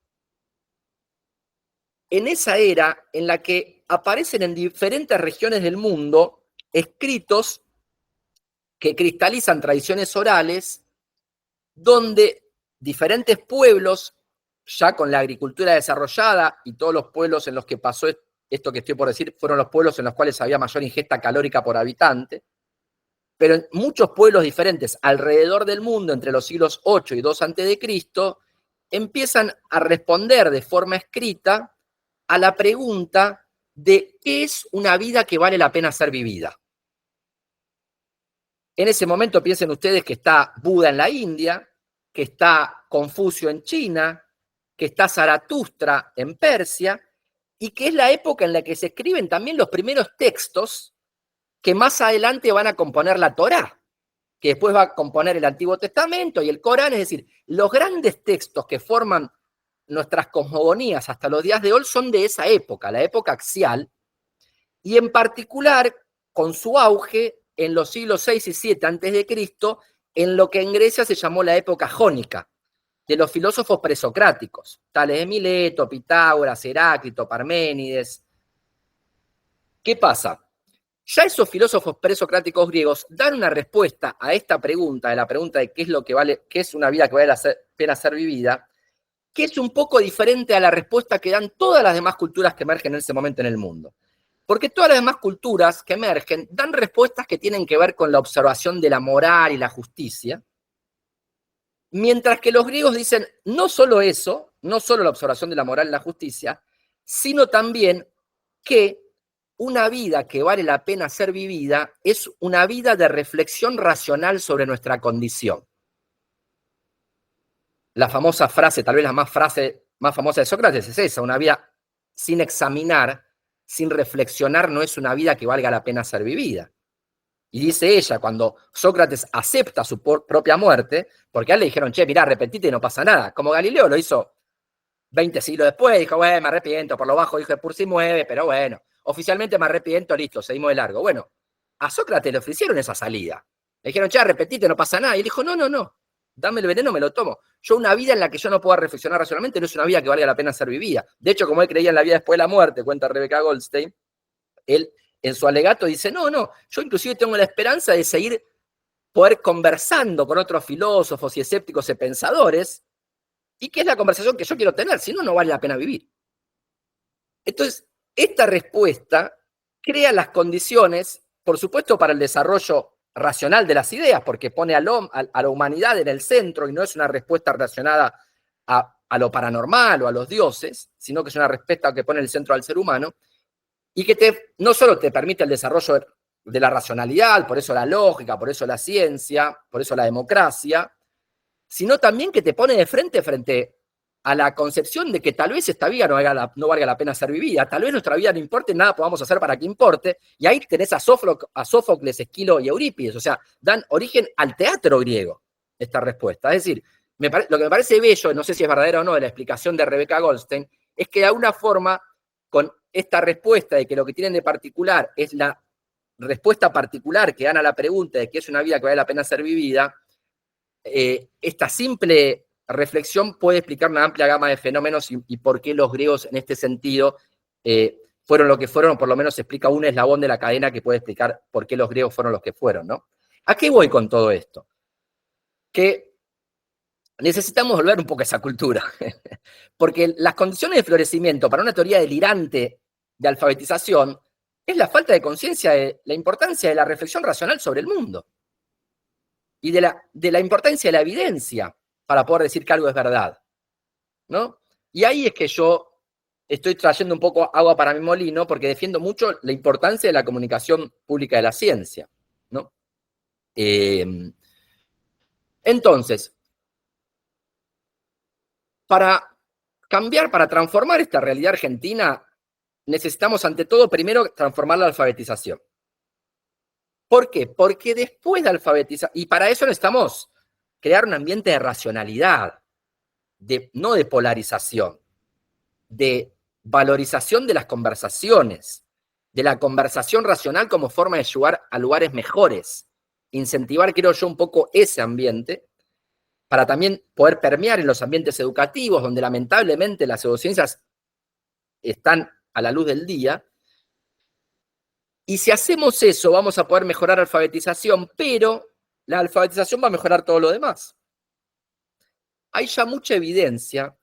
en esa era en la que aparecen en diferentes regiones del mundo escritos que cristalizan tradiciones orales, donde diferentes pueblos, ya con la agricultura desarrollada, y todos los pueblos en los que pasó esto que estoy por decir, fueron los pueblos en los cuales había mayor ingesta calórica por habitante, pero en muchos pueblos diferentes alrededor del mundo, entre los siglos 8 y 2 a.C., empiezan a responder de forma escrita a la pregunta de qué es una vida que vale la pena ser vivida. En ese momento piensen ustedes que está Buda en la India, que está Confucio en China, que está Zaratustra en Persia, y que es la época en la que se escriben también los primeros textos que más adelante van a componer la Torá, que después va a componer el Antiguo Testamento y el Corán, es decir, los grandes textos que forman nuestras cosmogonías hasta los días de hoy son de esa época, la época axial, y en particular con su auge en los siglos 6 y 7 a.C., en lo que en Grecia se llamó la época jónica, de los filósofos presocráticos, tales de Mileto, Pitágoras, Heráclito, Parménides. ¿Qué pasa? Ya esos filósofos presocráticos griegos dan una respuesta a esta pregunta, de la pregunta de qué es una vida que vale la pena ser vivida, que es un poco diferente a la respuesta que dan todas las demás culturas que emergen en ese momento en el mundo. Porque todas las demás culturas que emergen dan respuestas que tienen que ver con la observación de la moral y la justicia, mientras que los griegos dicen no solo eso, no solo la observación de la moral y la justicia, sino también que una vida que vale la pena ser vivida es una vida de reflexión racional sobre nuestra condición. La famosa frase, tal vez la más famosa de Sócrates es esa, una vida sin examinar, sin reflexionar, no es una vida que valga la pena ser vivida. Y dice ella, cuando Sócrates acepta su propia muerte, porque a él le dijeron, che, mirá, arrepentite y no pasa nada. Como Galileo lo hizo 20 siglos después, dijo, bueno, me arrepiento, por lo bajo hijo de Pursi mueve, pero bueno, oficialmente me arrepiento, listo, seguimos de largo. Bueno, a Sócrates le ofrecieron esa salida. Le dijeron, che, arrepentite, no pasa nada. Y él dijo, no, dame el veneno, me lo tomo. Yo una vida en la que yo no pueda reflexionar racionalmente no es una vida que valga la pena ser vivida. De hecho, como él creía en la vida después de la muerte, cuenta Rebecca Goldstein, él en su alegato dice, no, yo inclusive tengo la esperanza de seguir poder conversando con otros filósofos y escépticos y pensadores, y que es la conversación que yo quiero tener, si no, no vale la pena vivir. Entonces, esta respuesta crea las condiciones, por supuesto, para el desarrollo racional de las ideas, porque pone a la humanidad en el centro y no es una respuesta relacionada a lo paranormal o a los dioses, sino que es una respuesta que pone en el centro al ser humano, y que no solo te permite el desarrollo de la racionalidad, por eso la lógica, por eso la ciencia, por eso la democracia, sino también que te pone de frente a la concepción de que tal vez esta vida no valga la pena ser vivida, tal vez nuestra vida no importe, nada podamos hacer para que importe, y ahí tenés a Sófocles, Esquilo y Eurípides, o sea, dan origen al teatro griego, esta respuesta. Es decir, lo que me parece bello, no sé si es verdadero o no, de la explicación de Rebecca Goldstein, es que de alguna forma, con esta respuesta de que lo que tienen de particular es la respuesta particular que dan a la pregunta de qué es una vida que vale la pena ser vivida, esta simple reflexión puede explicar una amplia gama de fenómenos y por qué los griegos en este sentido fueron lo que fueron, o por lo menos explica un eslabón de la cadena que puede explicar por qué los griegos fueron los que fueron, ¿no? ¿A qué voy con todo esto? Que necesitamos volver un poco a esa cultura, porque las condiciones de florecimiento para una teoría delirante de alfabetización es la falta de conciencia de la importancia de la reflexión racional sobre el mundo y de la importancia de la evidencia para poder decir que algo es verdad, ¿no? Y ahí es que yo estoy trayendo un poco agua para mi molino porque defiendo mucho la importancia de la comunicación pública de la ciencia, ¿no? Entonces, para cambiar, para transformar esta realidad argentina, necesitamos ante todo primero transformar la alfabetización. ¿Por qué? Porque después de alfabetizar, y para eso necesitamos crear un ambiente de racionalidad, no de polarización, de valorización de las conversaciones, de la conversación racional como forma de llegar a lugares mejores. Incentivar, creo yo, un poco ese ambiente para también poder permear en los ambientes educativos, donde lamentablemente las pseudociencias están a la luz del día. Y si hacemos eso, vamos a poder mejorar la alfabetización, pero la alfabetización va a mejorar todo lo demás. Hay ya mucha evidencia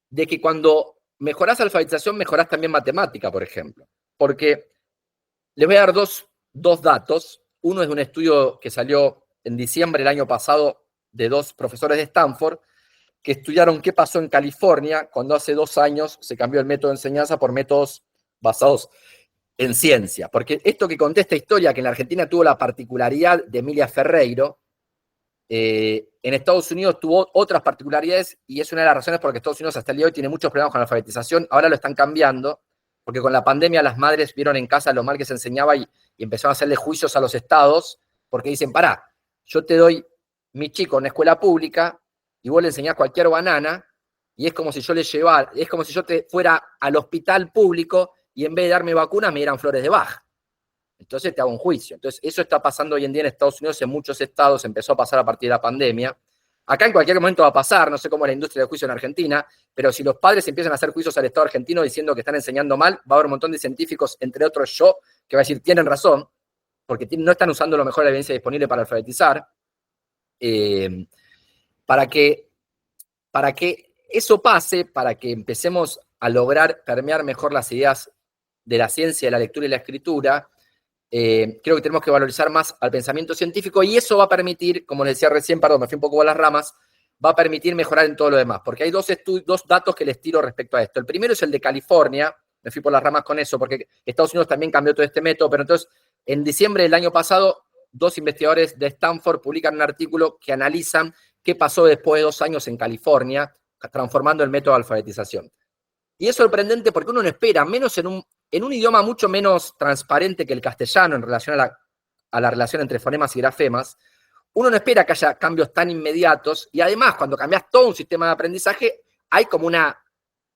de que cuando mejorás alfabetización, mejorás también matemática, por ejemplo. Porque les voy a dar dos datos. Uno es de un estudio que salió en diciembre del año pasado de 2 profesores de Stanford que estudiaron qué pasó en California cuando hace 2 años se cambió el método de enseñanza por métodos basados en ciencia. Porque esto que conté esta historia, que en la Argentina tuvo la particularidad de Emilia Ferreiro, en Estados Unidos tuvo otras particularidades y es una de las razones por las que Estados Unidos hasta el día de hoy tiene muchos problemas con la alfabetización. Ahora lo están cambiando, porque con la pandemia las madres vieron en casa lo mal que se enseñaba y empezaron a hacerle juicios a los estados, porque dicen, pará, yo te doy mi chico en una escuela pública y vos le enseñás cualquier banana y es como si yo le llevara, es como si yo te fuera al hospital público y en vez de darme vacunas me dieran flores de Bach. Entonces te hago un juicio. Entonces eso está pasando hoy en día en Estados Unidos, en muchos estados, empezó a pasar a partir de la pandemia. Acá en cualquier momento va a pasar, no sé cómo es la industria del juicio en Argentina, pero si los padres empiezan a hacer juicios al Estado argentino diciendo que están enseñando mal, va a haber un montón de científicos, entre otros yo, que va a decir, tienen razón, porque no están usando lo mejor de la evidencia disponible para alfabetizar. Para que eso pase, para que empecemos a lograr permear mejor las ideas de la ciencia, de la lectura y la escritura, creo que tenemos que valorizar más al pensamiento científico y eso va a permitir, como les decía recién, perdón, me fui un poco a las ramas, va a permitir mejorar en todo lo demás, porque hay dos datos que les tiro respecto a esto. El primero es el de California, me fui por las ramas con eso, porque Estados Unidos también cambió todo este método, pero entonces, en diciembre del año pasado, 2 investigadores de Stanford publican un artículo que analizan qué pasó después de 2 años en California, transformando el método de alfabetización. Y es sorprendente porque uno no espera, menos en un idioma mucho menos transparente que el castellano en relación a la relación entre fonemas y grafemas, uno no espera que haya cambios tan inmediatos y además cuando cambias todo un sistema de aprendizaje hay como un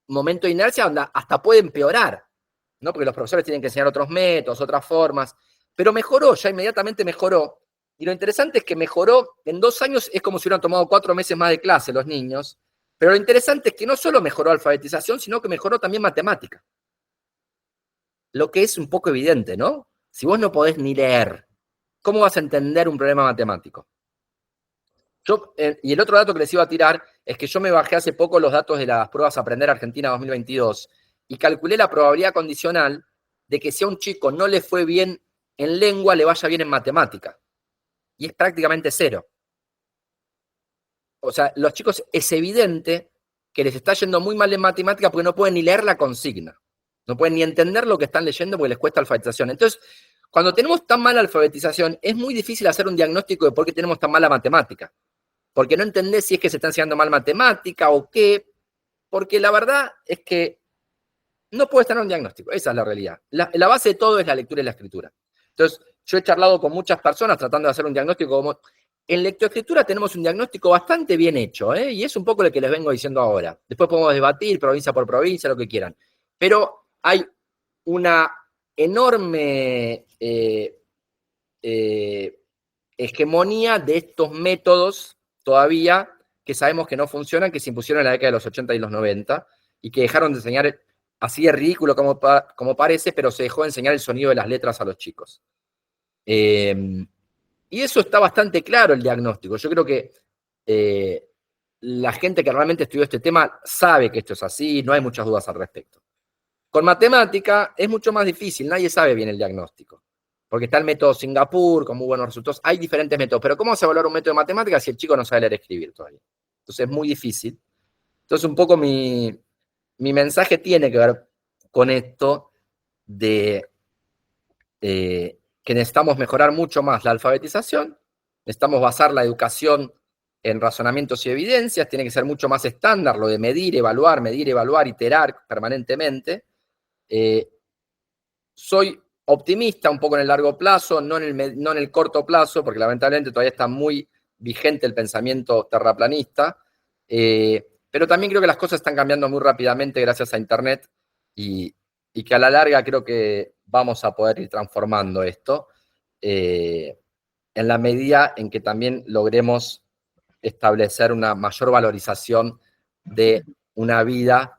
momento de inercia donde hasta puede empeorar, ¿no? Porque los profesores tienen que enseñar otros métodos, otras formas, pero mejoró, ya inmediatamente mejoró. Y lo interesante es que mejoró, en 2 años es como si hubieran tomado 4 meses más de clase los niños, pero lo interesante es que no solo mejoró alfabetización, sino que mejoró también matemática. Lo que es un poco evidente, ¿no? Si vos no podés ni leer, ¿cómo vas a entender un problema matemático? Y el otro dato que les iba a tirar es que yo me bajé hace poco los datos de las pruebas Aprender Argentina 2022 y calculé la probabilidad condicional de que si a un chico no le fue bien en lengua, le vaya bien en matemática. Y es prácticamente 0. O sea, los chicos es evidente que les está yendo muy mal en matemática porque no pueden ni leer la consigna. No pueden ni entender lo que están leyendo porque les cuesta alfabetización. Entonces, cuando tenemos tan mala alfabetización, es muy difícil hacer un diagnóstico de por qué tenemos tan mala matemática. Porque no entendés si es que se está enseñando mal matemática o qué. Porque la verdad es que no puedes tener un diagnóstico. Esa es la realidad. La base de todo es la lectura y la escritura. Entonces, yo he charlado con muchas personas tratando de hacer un diagnóstico como... En lectoescritura tenemos un diagnóstico bastante bien hecho, y es un poco lo que les vengo diciendo ahora. Después podemos debatir provincia por provincia, lo que quieran. Pero hay una enorme hegemonía de estos métodos todavía que sabemos que no funcionan, que se impusieron en la década de los 80 y los 90 y que dejaron de enseñar así de ridículo como parece, pero se dejó de enseñar el sonido de las letras a los chicos. Y eso está bastante claro el diagnóstico. Yo creo que la gente que realmente estudió este tema sabe que esto es así, no hay muchas dudas al respecto. Con matemática es mucho más difícil, nadie sabe bien el diagnóstico. Porque está el método Singapur con muy buenos resultados. Hay diferentes métodos, pero ¿cómo se evaluar un método de matemática si el chico no sabe leer y escribir todavía? Entonces es muy difícil. Entonces un poco mi mensaje tiene que ver con esto de que necesitamos mejorar mucho más la alfabetización, necesitamos basar la educación en razonamientos y evidencias, tiene que ser mucho más estándar lo de medir, evaluar, iterar permanentemente. Soy optimista un poco en el largo plazo, no en el corto plazo, porque lamentablemente todavía está muy vigente el pensamiento terraplanista, pero también creo que las cosas están cambiando muy rápidamente gracias a Internet y que a la larga creo que vamos a poder ir transformando esto en la medida en que también logremos establecer una mayor valorización de una vida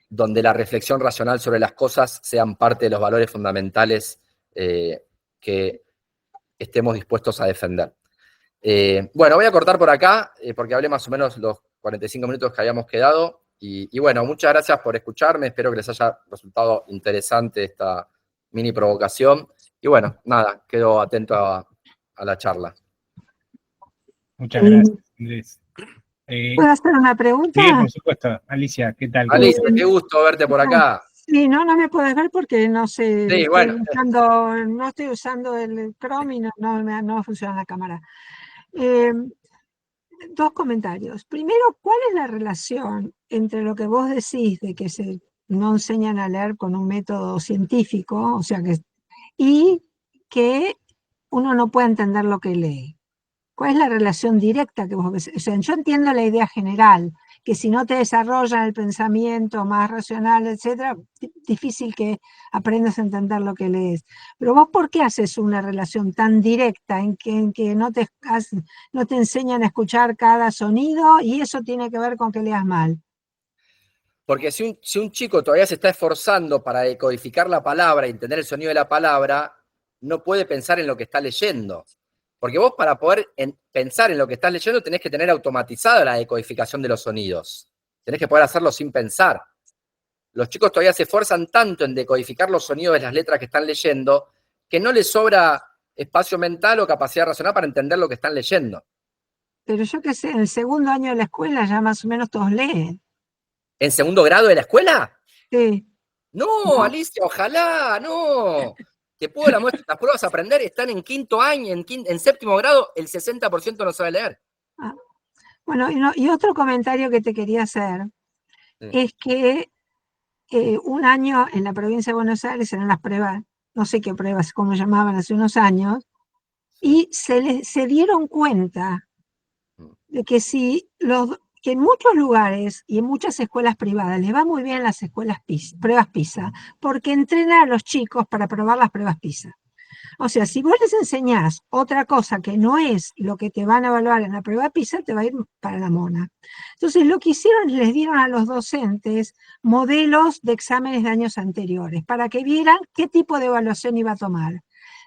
donde la reflexión racional sobre las cosas sean parte de los valores fundamentales que estemos dispuestos a defender. Bueno, voy a cortar por acá, porque hablé más o menos los 45 minutos que habíamos quedado. Y bueno, muchas gracias por escucharme. Espero que les haya resultado interesante esta mini provocación. Y bueno, nada, quedo atento a la charla. Muchas gracias, Andrés. ¿Puedo hacer una Sí, pregunta? por supuesto. Alicia, ¿qué tal? Alicia, qué gusto verte por acá. Sí, no me puedes ver porque no sé, Sí, bueno. no estoy usando el Chrome y no funciona la cámara. Dos comentarios. Primero, ¿cuál es la relación entre lo que vos decís de que no enseñan a leer con un método científico, o sea y que uno no puede entender lo que lee? ¿Cuál es la relación directa que vos ves? O sea, yo entiendo la idea general, que si no te desarrollan el pensamiento más racional, etcétera, difícil que aprendas a entender lo que lees. Pero vos, ¿por qué haces una relación tan directa en que no te enseñan a escuchar cada sonido y eso tiene que ver con que leas mal? Porque si un chico todavía se está esforzando para decodificar la palabra y entender el sonido de la palabra, no puede pensar en lo que está leyendo. Porque vos para poder pensar en lo que estás leyendo tenés que tener automatizada la decodificación de los sonidos. Tenés que poder hacerlo sin pensar. Los chicos todavía se esfuerzan tanto en decodificar los sonidos de las letras que están leyendo que no les sobra espacio mental o capacidad racional para entender lo que están leyendo. Pero yo qué sé, en el segundo año de la escuela ya más o menos todos leen. ¿En segundo grado de la escuela? Sí. No, ¿No? Alicia, ojalá, no. Te puedo las pruebas a aprender están en quinto año, en séptimo grado, el 60% no sabe leer. Ah. Bueno, y otro comentario que te quería hacer es que un año en la provincia de Buenos Aires eran las pruebas, no sé qué pruebas, cómo llamaban hace unos años, y se dieron cuenta de que que en muchos lugares y en muchas escuelas privadas les va muy bien las pruebas PISA, porque entrenan a los chicos para probar las pruebas PISA. O sea, si vos les enseñás otra cosa que no es lo que te van a evaluar en la prueba PISA, te va a ir para la mona. Entonces, lo que hicieron, les dieron a los docentes modelos de exámenes de años anteriores para que vieran qué tipo de evaluación iba a tomar.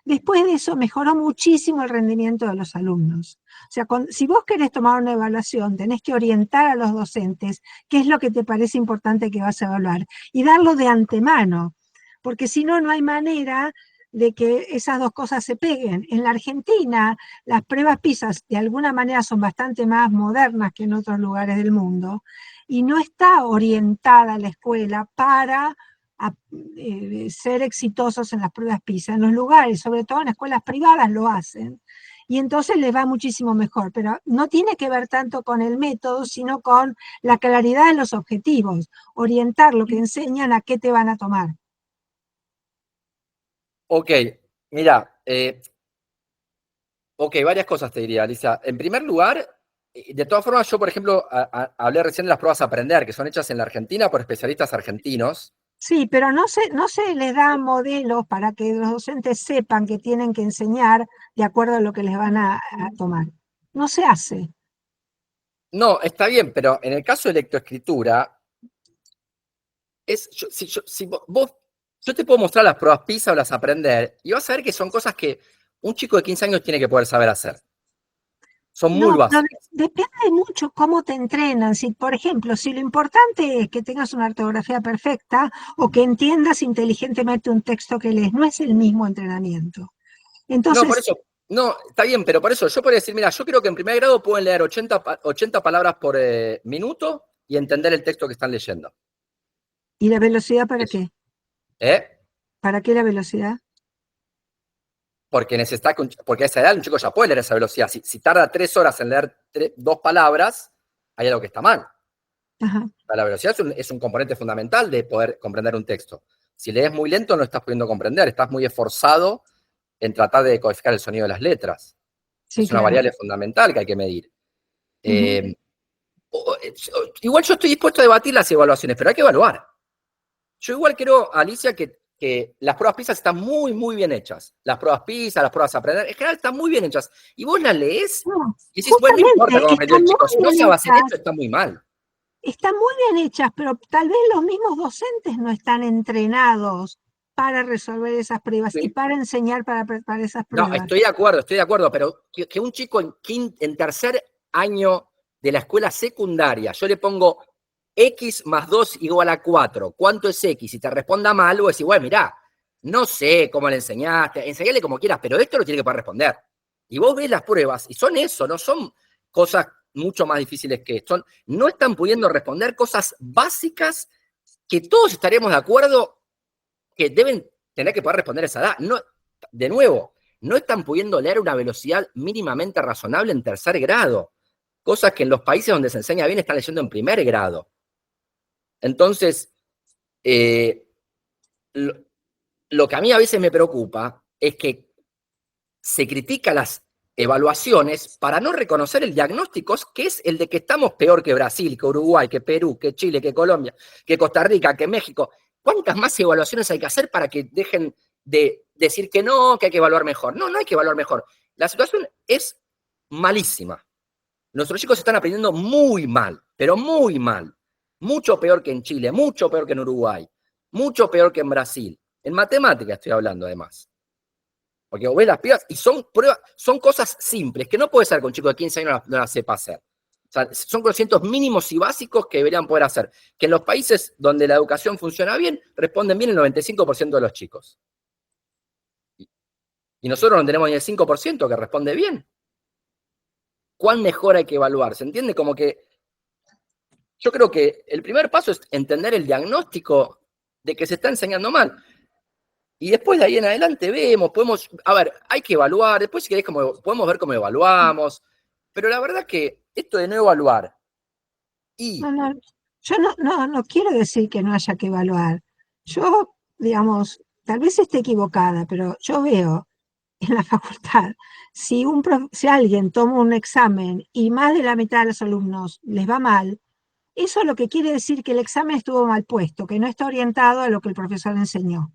Después de eso, mejoró muchísimo el rendimiento de los alumnos. O sea, si vos querés tomar una evaluación, tenés que orientar a los docentes qué es lo que te parece importante que vas a evaluar y darlo de antemano, porque si no, no hay manera de que esas dos cosas se peguen. En la Argentina, las pruebas PISA de alguna manera son bastante más modernas que en otros lugares del mundo y no está orientada la escuela para ser exitosos en las pruebas PISA. En los lugares, sobre todo en escuelas privadas, lo hacen. Y entonces les va muchísimo mejor, pero no tiene que ver tanto con el método, sino con la claridad de los objetivos, orientar lo que enseñan a qué te van a tomar. Ok, mira, varias cosas te diría, Alicia. En primer lugar, de todas formas, yo, por ejemplo, hablé recién de las pruebas a aprender, que son hechas en la Argentina por especialistas argentinos. Sí, pero no se les da modelos para que los docentes sepan que tienen que enseñar de acuerdo a lo que les van a tomar. No se hace. No, está bien, pero en el caso de lectoescritura, yo te puedo mostrar las pruebas PISA o las aprender, y vas a ver que son cosas que un chico de 15 años tiene que poder saber hacer. Son muy básicas. Depende mucho cómo te entrenan. Si, por ejemplo, si lo importante es que tengas una ortografía perfecta o que entiendas inteligentemente un texto que lees, no es el mismo entrenamiento. Entonces, No, por eso, no, está bien, pero por eso yo podría decir, mira, yo creo que en primer grado pueden leer 80 palabras por minuto y entender el texto que están leyendo. ¿y la velocidad para Eso. qué? ¿Para qué la velocidad? Porque porque a esa edad un chico ya puede leer esa velocidad. Si tarda 3 horas en leer 2 palabras, hay algo que está mal. Ajá. La velocidad es un componente fundamental de poder comprender un texto. Si lees muy lento, no estás pudiendo comprender, estás muy esforzado en tratar de decodificar el sonido de las letras. Sí, es una claro. variable fundamental que hay que medir. Igual yo estoy dispuesto a debatir las evaluaciones, pero hay que evaluar. Yo igual creo, Alicia, que las pruebas PISA están muy, muy bien hechas. Las pruebas PISA, las pruebas Aprender, en general están muy bien hechas. Y vos las lees No, y decís, bueno, no importa cómo aprendió el chico, si no se basa en esto, está muy mal. Están muy bien hechas, pero tal vez los mismos docentes no están entrenados para resolver esas pruebas y para enseñar para preparar esas pruebas. No, estoy de acuerdo, pero que un chico en tercer año de la escuela secundaria, yo le pongo X más 2 igual a 4, ¿cuánto es X? Y te responda mal, vos decís, bueno, mirá, no sé cómo le enseñaste, enseñale como quieras, pero esto lo tiene que poder responder. Y vos ves las pruebas, y son eso, no son cosas mucho más difíciles que esto. No están pudiendo responder cosas básicas que todos estaríamos de acuerdo que deben tener que poder responder a esa edad. No, de nuevo, no están pudiendo leer a una velocidad mínimamente razonable en tercer grado. Cosas que en los países donde se enseña bien están leyendo en primer grado. Entonces, lo que a mí a veces me preocupa es que se critica las evaluaciones para no reconocer el diagnóstico, que es el de que estamos peor que Brasil, que Uruguay, que Perú, que Chile, que Colombia, que Costa Rica, que México. ¿Cuántas más evaluaciones hay que hacer para que dejen de decir que no, que hay que evaluar mejor? No, no hay que evaluar mejor. La situación es malísima. Nuestros chicos están aprendiendo muy mal, pero muy mal. Mucho peor que en Chile, mucho peor que en Uruguay, mucho peor que en Brasil. En matemáticas estoy hablando, además. Porque vos ves las pibas y son pruebas, son cosas simples, que no puede ser que un chico de 15 años no las sepa hacer. O sea, son conocimientos mínimos y básicos que deberían poder hacer. Que en los países donde la educación funciona bien, responden bien el 95% de los chicos. Y nosotros no tenemos ni el 5% que responde bien. ¿Cuán mejor hay que evaluar? ¿Se entiende? Como que yo creo que el primer paso es entender el diagnóstico de que se está enseñando mal. Y después de ahí en adelante a ver, hay que evaluar, después si querés podemos ver cómo evaluamos, pero la verdad que esto de no evaluar y... No, yo no quiero decir que no haya que evaluar. Yo, digamos, tal vez esté equivocada, pero yo veo en la facultad, si alguien toma un examen y más de la mitad de los alumnos les va mal, eso lo que quiere decir que el examen estuvo mal puesto, que no está orientado a lo que el profesor enseñó.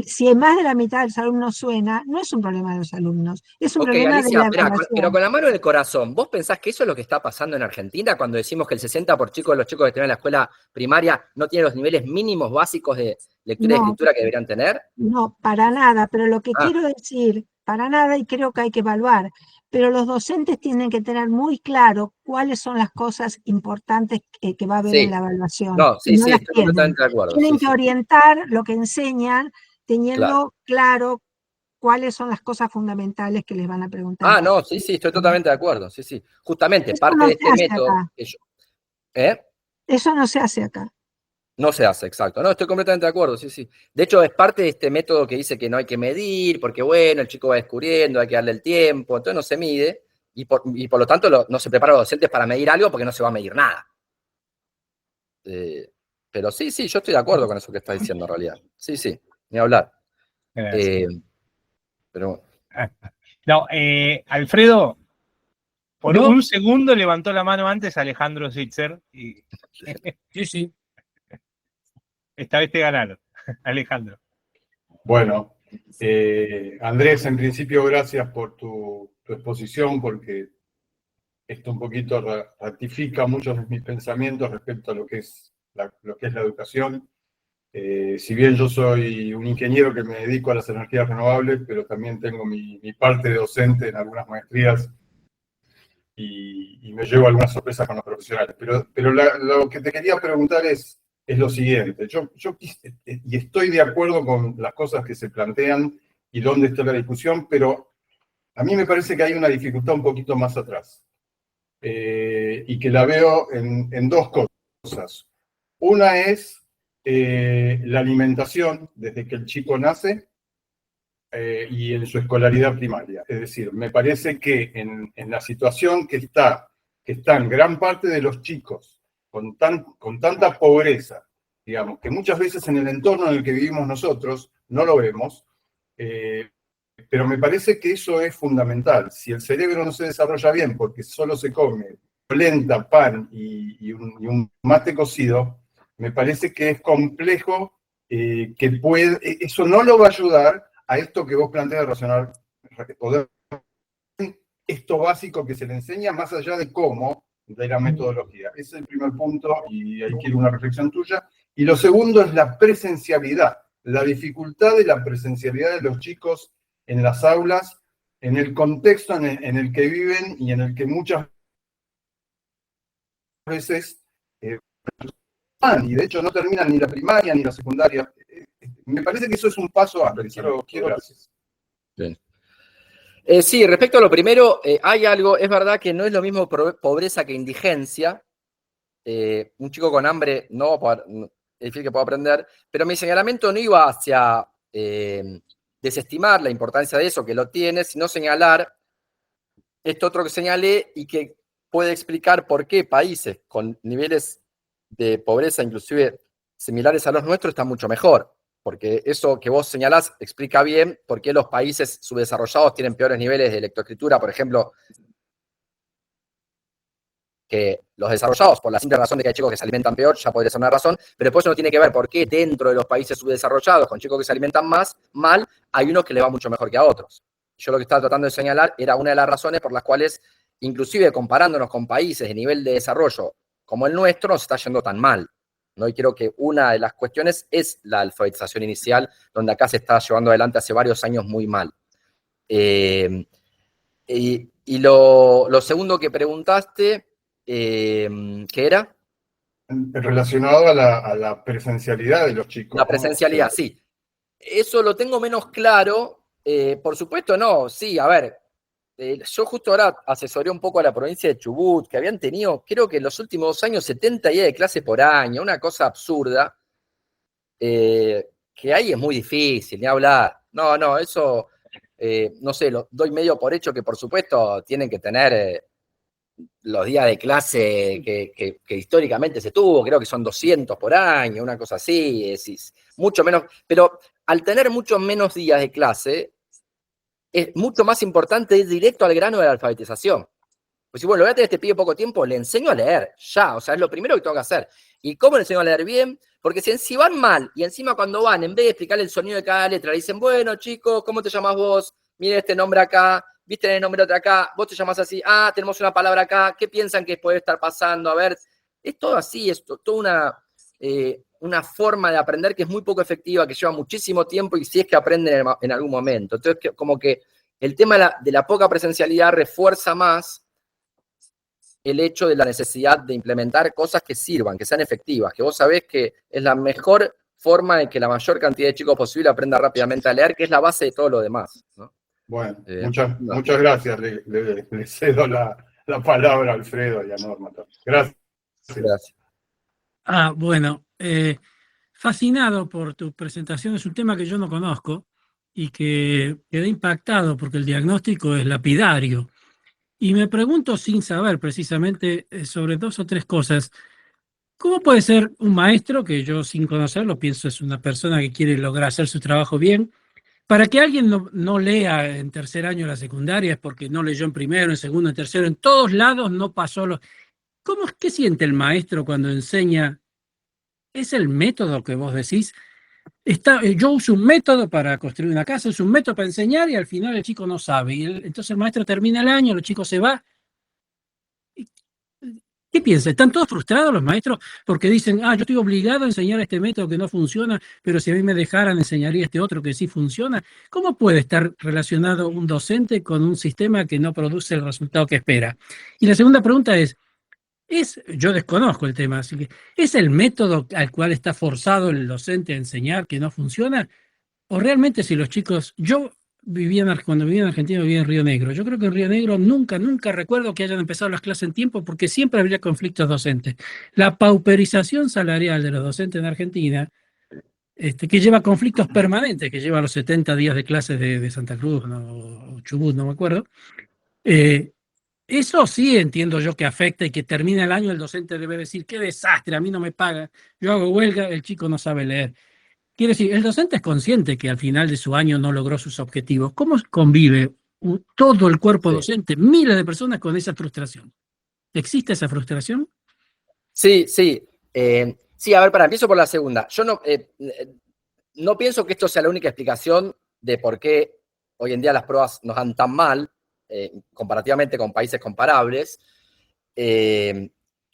Si más de la mitad de los alumnos suena, no es un problema de los alumnos, es un Ok, problema Alicia, de la pero evaluación. con la mano en el corazón, ¿vos pensás que eso es lo que está pasando en Argentina cuando decimos que el 60% de los chicos que tienen en la escuela primaria no tienen los niveles mínimos básicos de lectura y escritura que deberían tener? No, para nada, pero lo que quiero decir, para nada, y creo que hay que evaluar, pero los docentes tienen que tener muy claro cuáles son las cosas importantes que va a haber en la evaluación. No, sí, y no las estoy tienen. completamente de acuerdo. Tienen que orientar lo que enseñan teniendo claro cuáles son las cosas fundamentales que les van a preguntar. No, sí, estoy totalmente de acuerdo. Sí. Justamente, Eso parte no de se este hace método... acá. Eso no se hace acá. No se hace, exacto. No, estoy completamente de acuerdo, sí. De hecho, es parte de este método que dice que no hay que medir, porque bueno, el chico va descubriendo, hay que darle el tiempo, entonces no se mide, y por lo tanto no se prepara a los docentes para medir algo porque no se va a medir nada. Pero sí, yo estoy de acuerdo con eso que estás diciendo en realidad. Sí, ni hablar. Pero... No, Alfredo, por ¿No? un segundo levantó la mano antes Alejandro Sitzer. Y... Sí. Esta vez te ganaron, Alejandro. Bueno, Andrés, en principio gracias por tu exposición, porque esto un poquito ratifica muchos de mis pensamientos respecto a lo que es la educación. Si bien yo soy un ingeniero que me dedico a las energías renovables, pero también tengo mi parte de docente en algunas maestrías y me llevo algunas sorpresas con los profesionales. Pero lo que te quería preguntar es lo siguiente. Yo y estoy de acuerdo con las cosas que se plantean y dónde está la discusión, pero a mí me parece que hay una dificultad un poquito más atrás. Y que la veo en dos cosas. Una es la alimentación desde que el chico nace y en su escolaridad primaria. Es decir, me parece que en la situación que están gran parte de los chicos con tanta pobreza, digamos, que muchas veces en el entorno en el que vivimos nosotros no lo vemos, pero me parece que eso es fundamental. Si el cerebro no se desarrolla bien porque solo se come polenta, pan y un mate cocido, me parece que es complejo, eso no lo va a ayudar a esto que vos planteas de razonar, poder esto básico que se le enseña más allá de cómo, de la metodología. Ese es el primer punto y ahí quiero una reflexión tuya. Y lo segundo es la presencialidad, la dificultad de la presencialidad de los chicos en las aulas, en el contexto en el que viven y en el que muchas veces y de hecho no terminan ni la primaria ni la secundaria. Me parece que eso es un paso amplio. Quiero gracias. Bien. Sí, respecto a lo primero, hay algo, es verdad que no es lo mismo pobreza que indigencia. Un chico con hambre no va a poder, es difícil que pueda aprender, pero mi señalamiento no iba hacia desestimar la importancia de eso, que lo tiene, sino señalar esto otro que señalé y que puede explicar por qué países con niveles de pobreza inclusive similares a los nuestros están mucho mejor. Porque eso que vos señalás explica bien por qué los países subdesarrollados tienen peores niveles de lectoescritura, por ejemplo, que los desarrollados, por la simple razón de que hay chicos que se alimentan peor, ya podría ser una razón, pero después uno tiene que ver por qué dentro de los países subdesarrollados, con chicos que se alimentan mal, hay unos que le va mucho mejor que a otros. Yo lo que estaba tratando de señalar era una de las razones por las cuales, inclusive comparándonos con países de nivel de desarrollo como el nuestro, nos está yendo tan mal, ¿no? Y creo que una de las cuestiones es la alfabetización inicial, donde acá se está llevando adelante hace varios años muy mal. Y lo segundo que preguntaste, ¿qué era? Relacionado a la presencialidad de los chicos. La presencialidad, ¿no? Sí. Eso lo tengo menos claro. Por supuesto, no. Sí, a ver. Yo justo ahora asesoré un poco a la provincia de Chubut, que habían tenido, creo que en los últimos 2 años, 70 días de clase por año, una cosa absurda, que ahí es muy difícil, ni hablar. No, eso, no sé, lo doy medio por hecho que por supuesto tienen que tener los días de clase que históricamente se tuvo, creo que son 200 por año, una cosa así, es mucho menos, pero al tener muchos menos días de clase, es mucho más importante ir directo al grano de la alfabetización. Pues si, bueno, lo voy a tener este pibe poco tiempo, le enseño a leer, ya, o sea, es lo primero que tengo que hacer. ¿Y cómo le enseño a leer bien? Porque si van mal, y encima cuando van, en vez de explicarle el sonido de cada letra, le dicen, bueno, chicos, ¿cómo te llamas vos? Mire este nombre acá, viste el nombre otro acá, vos te llamas así, tenemos una palabra acá, ¿qué piensan que puede estar pasando? A ver, es todo así, es toda una forma de aprender que es muy poco efectiva, que lleva muchísimo tiempo y si es que aprenden en algún momento. Entonces, como que el tema de la poca presencialidad refuerza más el hecho de la necesidad de implementar cosas que sirvan, que sean efectivas, que vos sabés que es la mejor forma de que la mayor cantidad de chicos posible aprenda rápidamente a leer, que es la base de todo lo demás, ¿no? Bueno, muchas gracias. Le cedo la palabra a Alfredo y a Norma. Gracias. Bueno, fascinado por tu presentación. Es un tema que yo no conozco y que quedé impactado porque el diagnóstico es lapidario. Y me pregunto, sin saber precisamente, sobre 2 o 3 cosas. ¿Cómo puede ser un maestro, que yo sin conocerlo pienso es una persona que quiere lograr hacer su trabajo bien, para que alguien no lea en tercer año de la secundaria es porque no leyó en primero, en segundo, en tercero, en todos lados no pasó ¿Qué siente el maestro cuando enseña? ¿Es el método que vos decís? Yo uso un método para construir una casa, uso un método para enseñar y al final el chico no sabe. Entonces el maestro termina el año, el chico se va. ¿Qué piensa? ¿Están todos frustrados los maestros porque dicen, yo estoy obligado a enseñar este método que no funciona, pero si a mí me dejaran enseñaría este otro que sí funciona? ¿Cómo puede estar relacionado un docente con un sistema que no produce el resultado que espera? Y la segunda pregunta es, yo desconozco el tema, así que ¿es el método al cual está forzado el docente a enseñar que no funciona? ¿O realmente si los chicos, cuando vivía en Argentina vivía en Río Negro, yo creo que en Río Negro nunca recuerdo que hayan empezado las clases en tiempo porque siempre había conflictos docentes. La pauperización salarial de los docentes en Argentina, que lleva conflictos permanentes, que lleva los 70 días de clases de Santa Cruz, o Chubut, no me acuerdo, eso sí entiendo yo que afecta y que termina el año el docente debe decir, qué desastre, a mí no me pagan, yo hago huelga, el chico no sabe leer. Quiere decir, el docente es consciente que al final de su año no logró sus objetivos. ¿Cómo convive todo el cuerpo Sí. docente, miles de personas con esa frustración? ¿Existe esa frustración? Sí, sí. Sí, a ver, empiezo por la segunda. Yo no pienso que esto sea la única explicación de por qué hoy en día las pruebas nos dan tan mal, comparativamente con países comparables.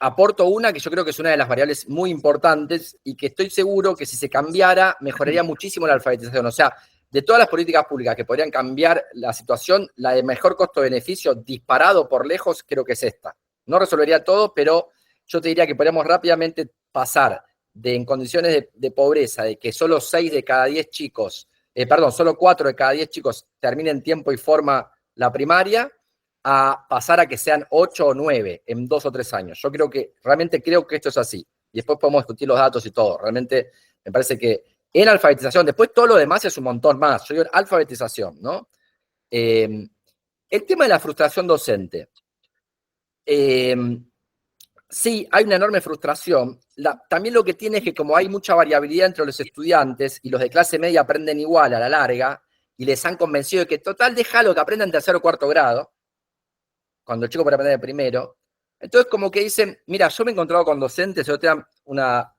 Aporto una que yo creo que es una de las variables muy importantes y que estoy seguro que si se cambiara, mejoraría muchísimo la alfabetización. O sea, de todas las políticas públicas que podrían cambiar la situación, la de mejor costo-beneficio disparado por lejos creo que es esta. No resolvería todo, pero yo te diría que podríamos rápidamente pasar en condiciones de pobreza, de que solo 6 de cada 10 chicos, solo 4 de cada 10 chicos terminen en tiempo y forma la primaria, a pasar a que sean 8 o 9 en 2 o 3 años. Yo realmente creo que esto es así. Y después podemos discutir los datos y todo. Realmente me parece que en alfabetización, después todo lo demás es un montón más. Yo digo alfabetización, ¿no? El tema de la frustración docente. Sí, hay una enorme frustración. También lo que tiene es que como hay mucha variabilidad entre los estudiantes y los de clase media aprenden igual a la larga y les han convencido de que total déjalo que aprendan en tercero o cuarto grado, cuando el chico puede aprender de primero. Entonces como que dicen, mira, yo me he encontrado con docentes, una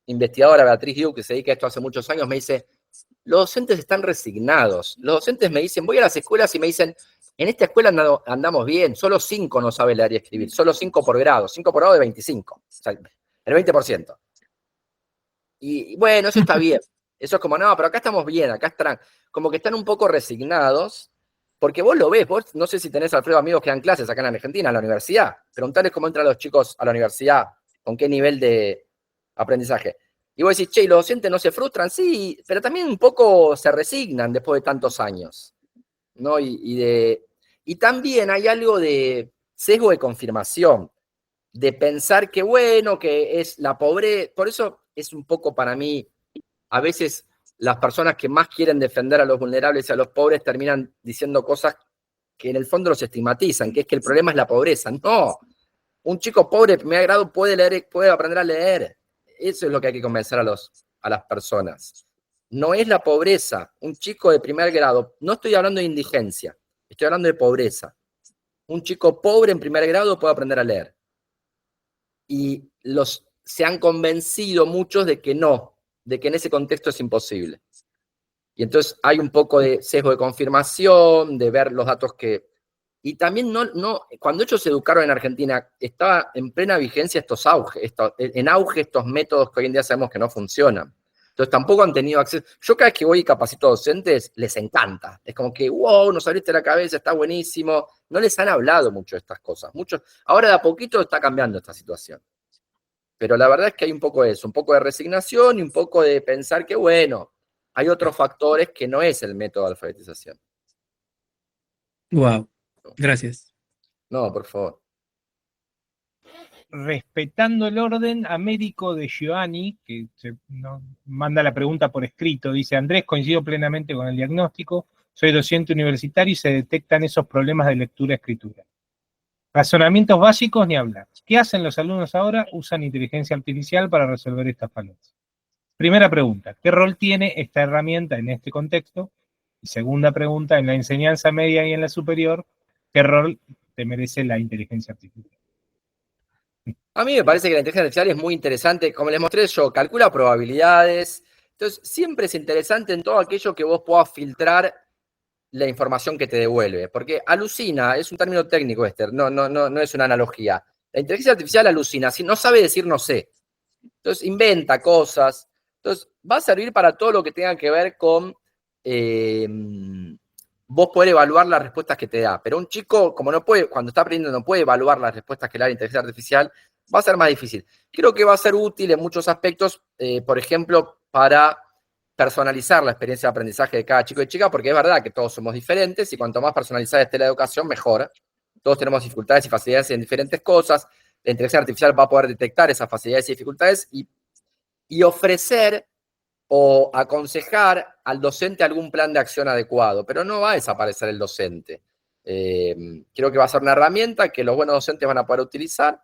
investigadora, Beatriz Yu, que se dedica a esto hace muchos años, me dice, los docentes están resignados. Los docentes me dicen, voy a las escuelas y me dicen, en esta escuela andamos bien, solo 5 no sabe leer y escribir, solo 5 por grado, 5 por grado de 25, o sea, el 20%. Y bueno, eso está bien. Eso es como, no, pero acá estamos bien, acá están, como que están un poco resignados, porque vos lo ves, vos no sé si tenés, Alfredo, amigos que dan clases acá en Argentina, en la universidad, preguntarles cómo entran los chicos a la universidad, con qué nivel de aprendizaje. Y vos decís, che, ¿y los docentes no se frustran? Sí, pero también un poco se resignan después de tantos años, ¿no? Y también hay algo de sesgo de confirmación, de pensar que bueno, que es la pobreza. Por eso es un poco para mí, a veces las personas que más quieren defender a los vulnerables y a los pobres terminan diciendo cosas que en el fondo los estigmatizan, que es que el problema es la pobreza. No, un chico pobre de primer grado puede leer, puede aprender a leer. Eso es lo que hay que convencer a las personas. No es la pobreza. Un chico de primer grado, no estoy hablando de indigencia, estoy hablando de pobreza. Un chico pobre en primer grado puede aprender a leer. Y se han convencido muchos de que no, de que en ese contexto es imposible. Y entonces hay un poco de sesgo de confirmación, de ver los datos que... Y también cuando ellos se educaron en Argentina, estaba en plena vigencia en auge estos métodos que hoy en día sabemos que no funcionan. Entonces tampoco han tenido acceso. Yo cada vez que voy y capacito a docentes, les encanta. Es como que, wow, nos abriste la cabeza, está buenísimo. No les han hablado mucho de estas cosas. Ahora de a poquito está cambiando esta situación. Pero la verdad es que hay un poco de eso, un poco de resignación y un poco de pensar que, bueno, hay otros factores que no es el método de alfabetización. Wow, gracias. No, por favor. Respetando el orden, Américo de Giovanni, que nos manda la pregunta por escrito, dice, Andrés, coincido plenamente con el diagnóstico, soy docente universitario y se detectan esos problemas de lectura-escritura. Razonamientos básicos ni hablar. ¿Qué hacen los alumnos ahora? Usan inteligencia artificial para resolver estas falencias. Primera pregunta, ¿qué rol tiene esta herramienta en este contexto? Y segunda pregunta, en la enseñanza media y en la superior, ¿qué rol te merece la inteligencia artificial? A mí me parece que la inteligencia artificial es muy interesante. Como les mostré yo, calcula probabilidades. Entonces, siempre es interesante en todo aquello que vos puedas filtrar la información que te devuelve. Porque alucina, es un término técnico, Esther, no es una analogía. La inteligencia artificial alucina, no sabe decir no sé. Entonces inventa cosas. Entonces va a servir para todo lo que tenga que ver con vos poder evaluar las respuestas que te da. Pero un chico, como no puede, cuando está aprendiendo, no puede evaluar las respuestas que le da la inteligencia artificial, va a ser más difícil. Creo que va a ser útil en muchos aspectos, por ejemplo, para personalizar la experiencia de aprendizaje de cada chico y chica, porque es verdad que todos somos diferentes y cuanto más personalizada esté la educación, mejor. Todos tenemos dificultades y facilidades en diferentes cosas. La inteligencia artificial va a poder detectar esas facilidades y dificultades y ofrecer o aconsejar al docente algún plan de acción adecuado, pero no va a desaparecer el docente. Creo que va a ser una herramienta que los buenos docentes van a poder utilizar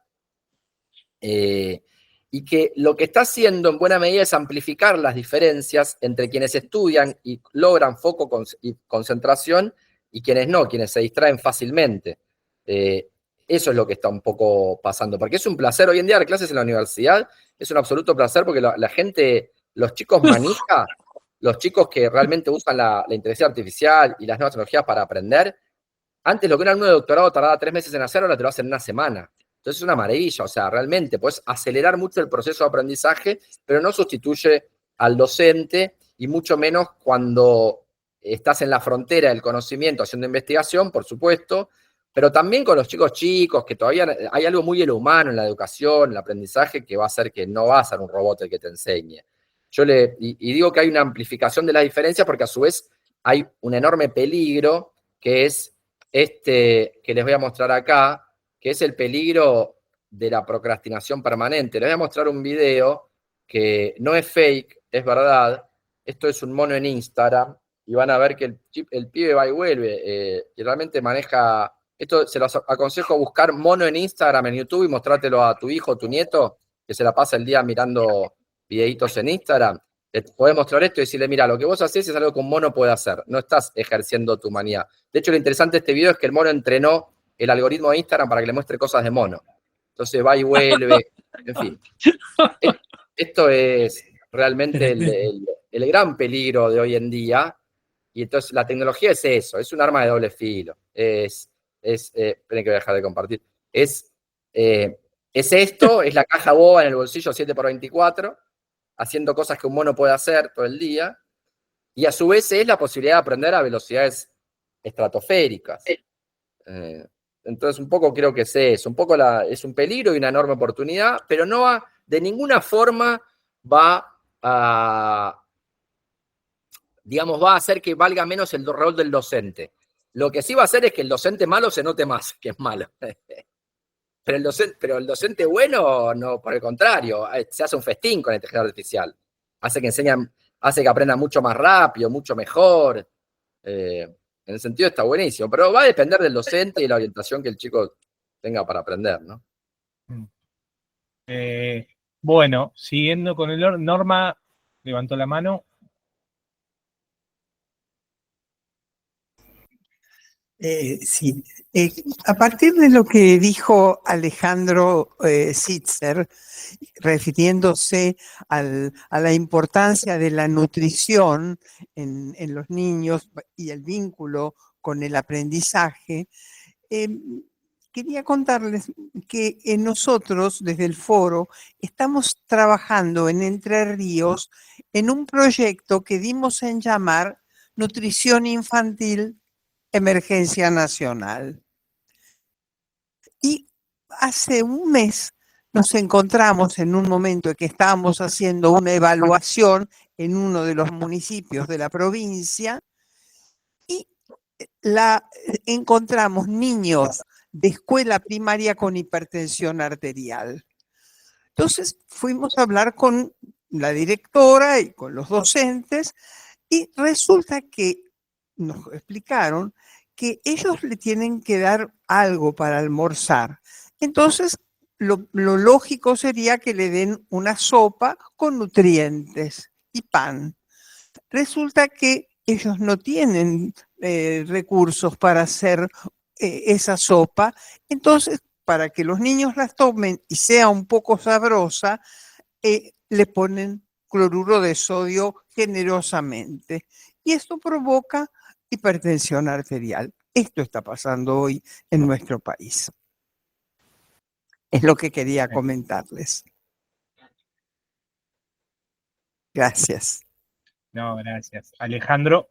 y que lo que está haciendo en buena medida es amplificar las diferencias entre quienes estudian y logran foco y concentración y quienes no, quienes se distraen fácilmente. Eso es lo que está un poco pasando, porque es un placer hoy en día dar clases en la universidad, es un absoluto placer porque la gente, los chicos manija, los chicos que realmente usan la inteligencia artificial y las nuevas tecnologías para aprender, antes lo que un alumno de doctorado tardaba 3 meses en hacer, ahora te lo hacen en una semana. Entonces es una maravilla, o sea, realmente puedes acelerar mucho el proceso de aprendizaje, pero no sustituye al docente y mucho menos cuando estás en la frontera del conocimiento haciendo investigación, por supuesto, pero también con los chicos, que todavía hay algo muy de lo humano en la educación, en el aprendizaje, que va a hacer que no va a ser un robot el que te enseñe. Y digo que hay una amplificación de las diferencias porque a su vez hay un enorme peligro que es que les voy a mostrar acá, que es el peligro de la procrastinación permanente. Les voy a mostrar un video que no es fake, es verdad. Esto es un mono en Instagram y van a ver que el pibe va y vuelve y realmente maneja. Esto se los aconsejo buscar mono en Instagram, en YouTube y mostrártelo a tu hijo o tu nieto, que se la pasa el día mirando videitos en Instagram. Te podés mostrar esto y decirle, mira, lo que vos hacés es algo que un mono puede hacer, no estás ejerciendo tu manía. De hecho, lo interesante de este video es que el mono entrenó el algoritmo de Instagram para que le muestre cosas de mono. Entonces va y vuelve, en fin. Esto es realmente el gran peligro de hoy en día. Y entonces la tecnología es eso, es un arma de doble filo. Esperen que voy a dejar de compartir. Es esto, es la caja boba en el bolsillo 7x24, haciendo cosas que un mono puede hacer todo el día. Y a su vez es la posibilidad de aprender a velocidades estratosféricas. Entonces un poco creo que es eso, un poco es un peligro y una enorme oportunidad, pero no de ninguna forma va a hacer que valga menos el rol del docente. Lo que sí va a hacer es que el docente malo se note más que es malo. Pero el docente bueno, no, por el contrario, se hace un festín con la inteligencia artificial. Hace que aprendan mucho más rápido, mucho mejor. En el sentido está buenísimo, pero va a depender del docente y la orientación que el chico tenga para aprender, ¿no? Bueno, siguiendo con Norma levantó la mano. Sí, a partir de lo que dijo Alejandro Sitzer, refiriéndose a la importancia de la nutrición en los niños y el vínculo con el aprendizaje, quería contarles que nosotros desde el foro estamos trabajando en Entre Ríos en un proyecto que dimos en llamar Nutrición Infantil Emergencia Nacional. Y hace un mes nos encontramos en un momento en que estábamos haciendo una evaluación en uno de los municipios de la provincia y encontramos niños de escuela primaria con hipertensión arterial. Entonces fuimos a hablar con la directora y con los docentes y resulta que nos explicaron que ellos le tienen que dar algo para almorzar. Entonces, lo lógico sería que le den una sopa con nutrientes y pan. Resulta que ellos no tienen recursos para hacer esa sopa. Entonces, para que los niños las tomen y sea un poco sabrosa, le ponen cloruro de sodio generosamente. Y esto provoca hipertensión arterial. Esto está pasando hoy en nuestro país. Es lo que quería comentarles. Gracias. No, gracias. Alejandro.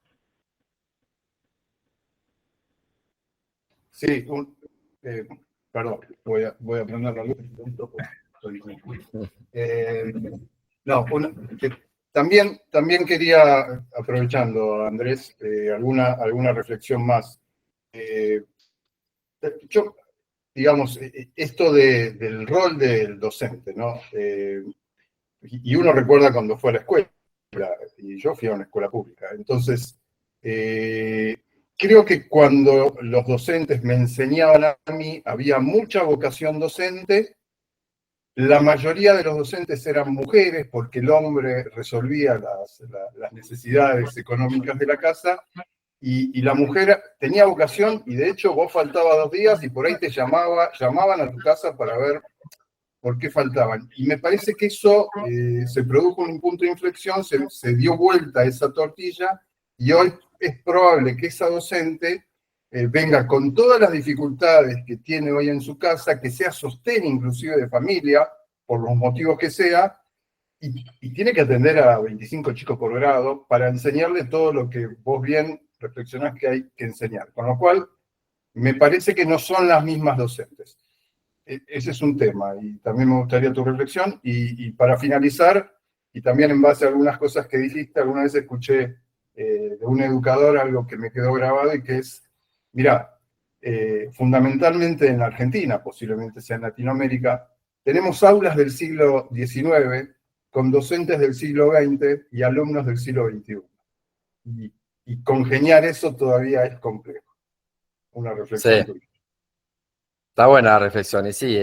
Sí, perdón, voy a prender la luz. No, también quería, aprovechando, Andrés, alguna reflexión más. Yo, digamos, esto del rol del docente, ¿no? Y uno recuerda cuando fue a la escuela, y yo fui a una escuela pública. Entonces, creo que cuando los docentes me enseñaban a mí, había mucha vocación docente. La mayoría de los docentes eran mujeres porque el hombre resolvía las necesidades económicas de la casa y la mujer tenía vocación y de hecho vos faltabas 2 días y por ahí te llamaban a tu casa para ver por qué faltaban. Y me parece que eso se produjo en un punto de inflexión, se dio vuelta esa tortilla y hoy es probable que esa docente venga con todas las dificultades que tiene hoy en su casa, que sea sostén inclusive de familia, por los motivos que sea, y tiene que atender a 25 chicos por grado para enseñarle todo lo que vos bien reflexionás que hay que enseñar. Con lo cual, me parece que no son las mismas docentes. Ese es un tema, y también me gustaría tu reflexión. Y para finalizar, y también en base a algunas cosas que dijiste, alguna vez escuché de un educador algo que me quedó grabado y que es, mirá, fundamentalmente en la Argentina, posiblemente sea en Latinoamérica, tenemos aulas del siglo XIX con docentes del siglo XX y alumnos del siglo XXI. Y congeniar eso todavía es complejo. Una reflexión. Sí, está buena la reflexión, y sí,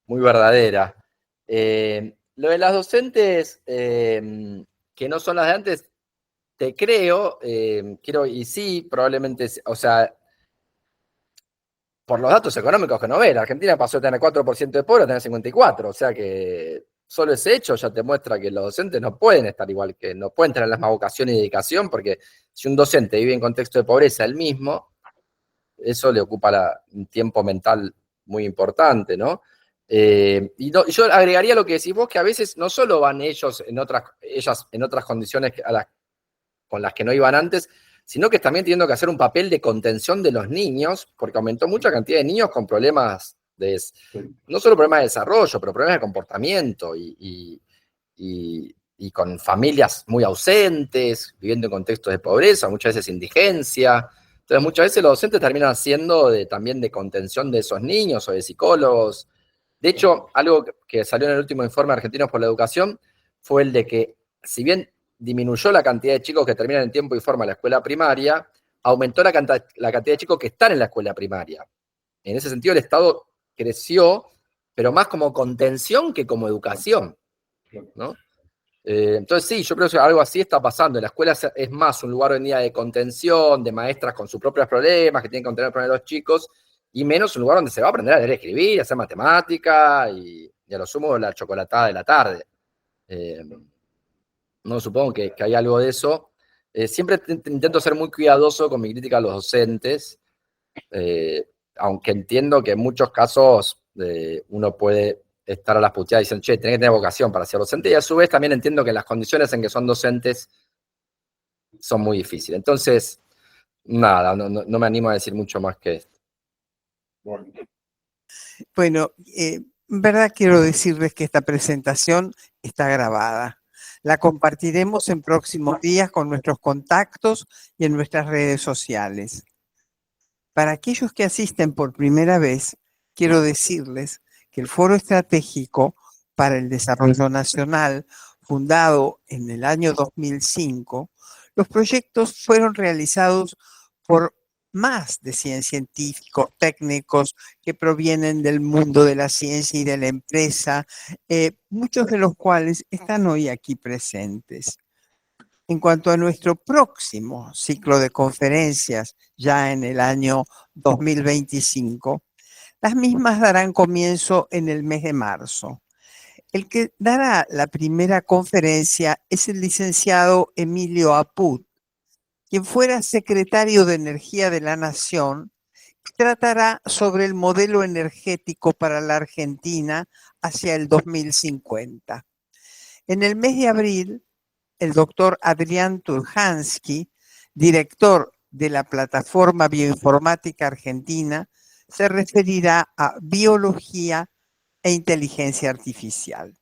muy verdadera. Lo de las docentes que no son las de antes, te creo, y sí, probablemente, o sea, por los datos económicos que no ve, la Argentina pasó de tener 4% de pobres a tener 54%, o sea que solo ese hecho ya te muestra que los docentes no pueden estar igual, que no pueden tener la misma vocación y dedicación, porque si un docente vive en contexto de pobreza él mismo, eso le ocupa un tiempo mental muy importante, ¿no? Y yo agregaría lo que decís vos, que a veces no solo van ellas en otras condiciones con las que no iban antes, sino que también teniendo que hacer un papel de contención de los niños, porque aumentó mucha cantidad de niños con problemas no solo problemas de desarrollo, pero problemas de comportamiento y con familias muy ausentes, viviendo en contextos de pobreza, muchas veces indigencia. Entonces, muchas veces los docentes terminan siendo también de contención de esos niños o de psicólogos. De hecho, algo que salió en el último informe Argentinos por la Educación fue el de que, si bien disminuyó la cantidad de chicos que terminan en tiempo y forma la escuela primaria, aumentó la cantidad de chicos que están en la escuela primaria. En ese sentido, el Estado creció, pero más como contención que como educación, ¿no? Entonces sí, yo creo que algo así está pasando. La escuela es más un lugar hoy en día de contención, de maestras con sus propios problemas, que tienen que contener problemas de los chicos, y menos un lugar donde se va a aprender a leer y escribir, a hacer matemática, y a lo sumo la chocolatada de la tarde. No, supongo que hay algo de eso. Siempre intento ser muy cuidadoso con mi crítica a los docentes, aunque entiendo que en muchos casos uno puede estar a las puteadas diciendo, che, tenés que tener vocación para ser docente, y a su vez también entiendo que las condiciones en que son docentes son muy difíciles. Entonces, nada, no me animo a decir mucho más que esto. Bueno, en verdad quiero decirles que esta presentación está grabada. La compartiremos en próximos días con nuestros contactos y en nuestras redes sociales. Para aquellos que asisten por primera vez, quiero decirles que el Foro Estratégico para el Desarrollo Nacional, fundado en el año 2005, los proyectos fueron realizados por más de 100 científicos, técnicos que provienen del mundo de la ciencia y de la empresa, muchos de los cuales están hoy aquí presentes. En cuanto a nuestro próximo ciclo de conferencias, ya en el año 2025, las mismas darán comienzo en el mes de marzo. El que dará la primera conferencia es el licenciado Emilio Apud, quien fuera secretario de Energía de la Nación tratará sobre el modelo energético para la Argentina hacia el 2050. En el mes de abril, el doctor Adrián Turhansky, director de la Plataforma Bioinformática Argentina, se referirá a biología e inteligencia artificial.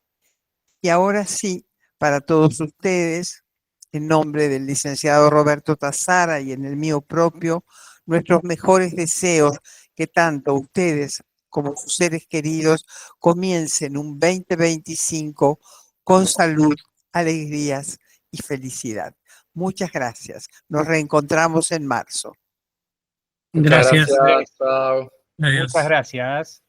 Y ahora sí, para todos ustedes, en nombre del licenciado Roberto Tazara y en el mío propio, nuestros mejores deseos que tanto ustedes como sus seres queridos comiencen un 2025 con salud, alegrías y felicidad. Muchas gracias. Nos reencontramos en marzo. Muchas Gracias. gracias. Chao. Adiós. Muchas gracias.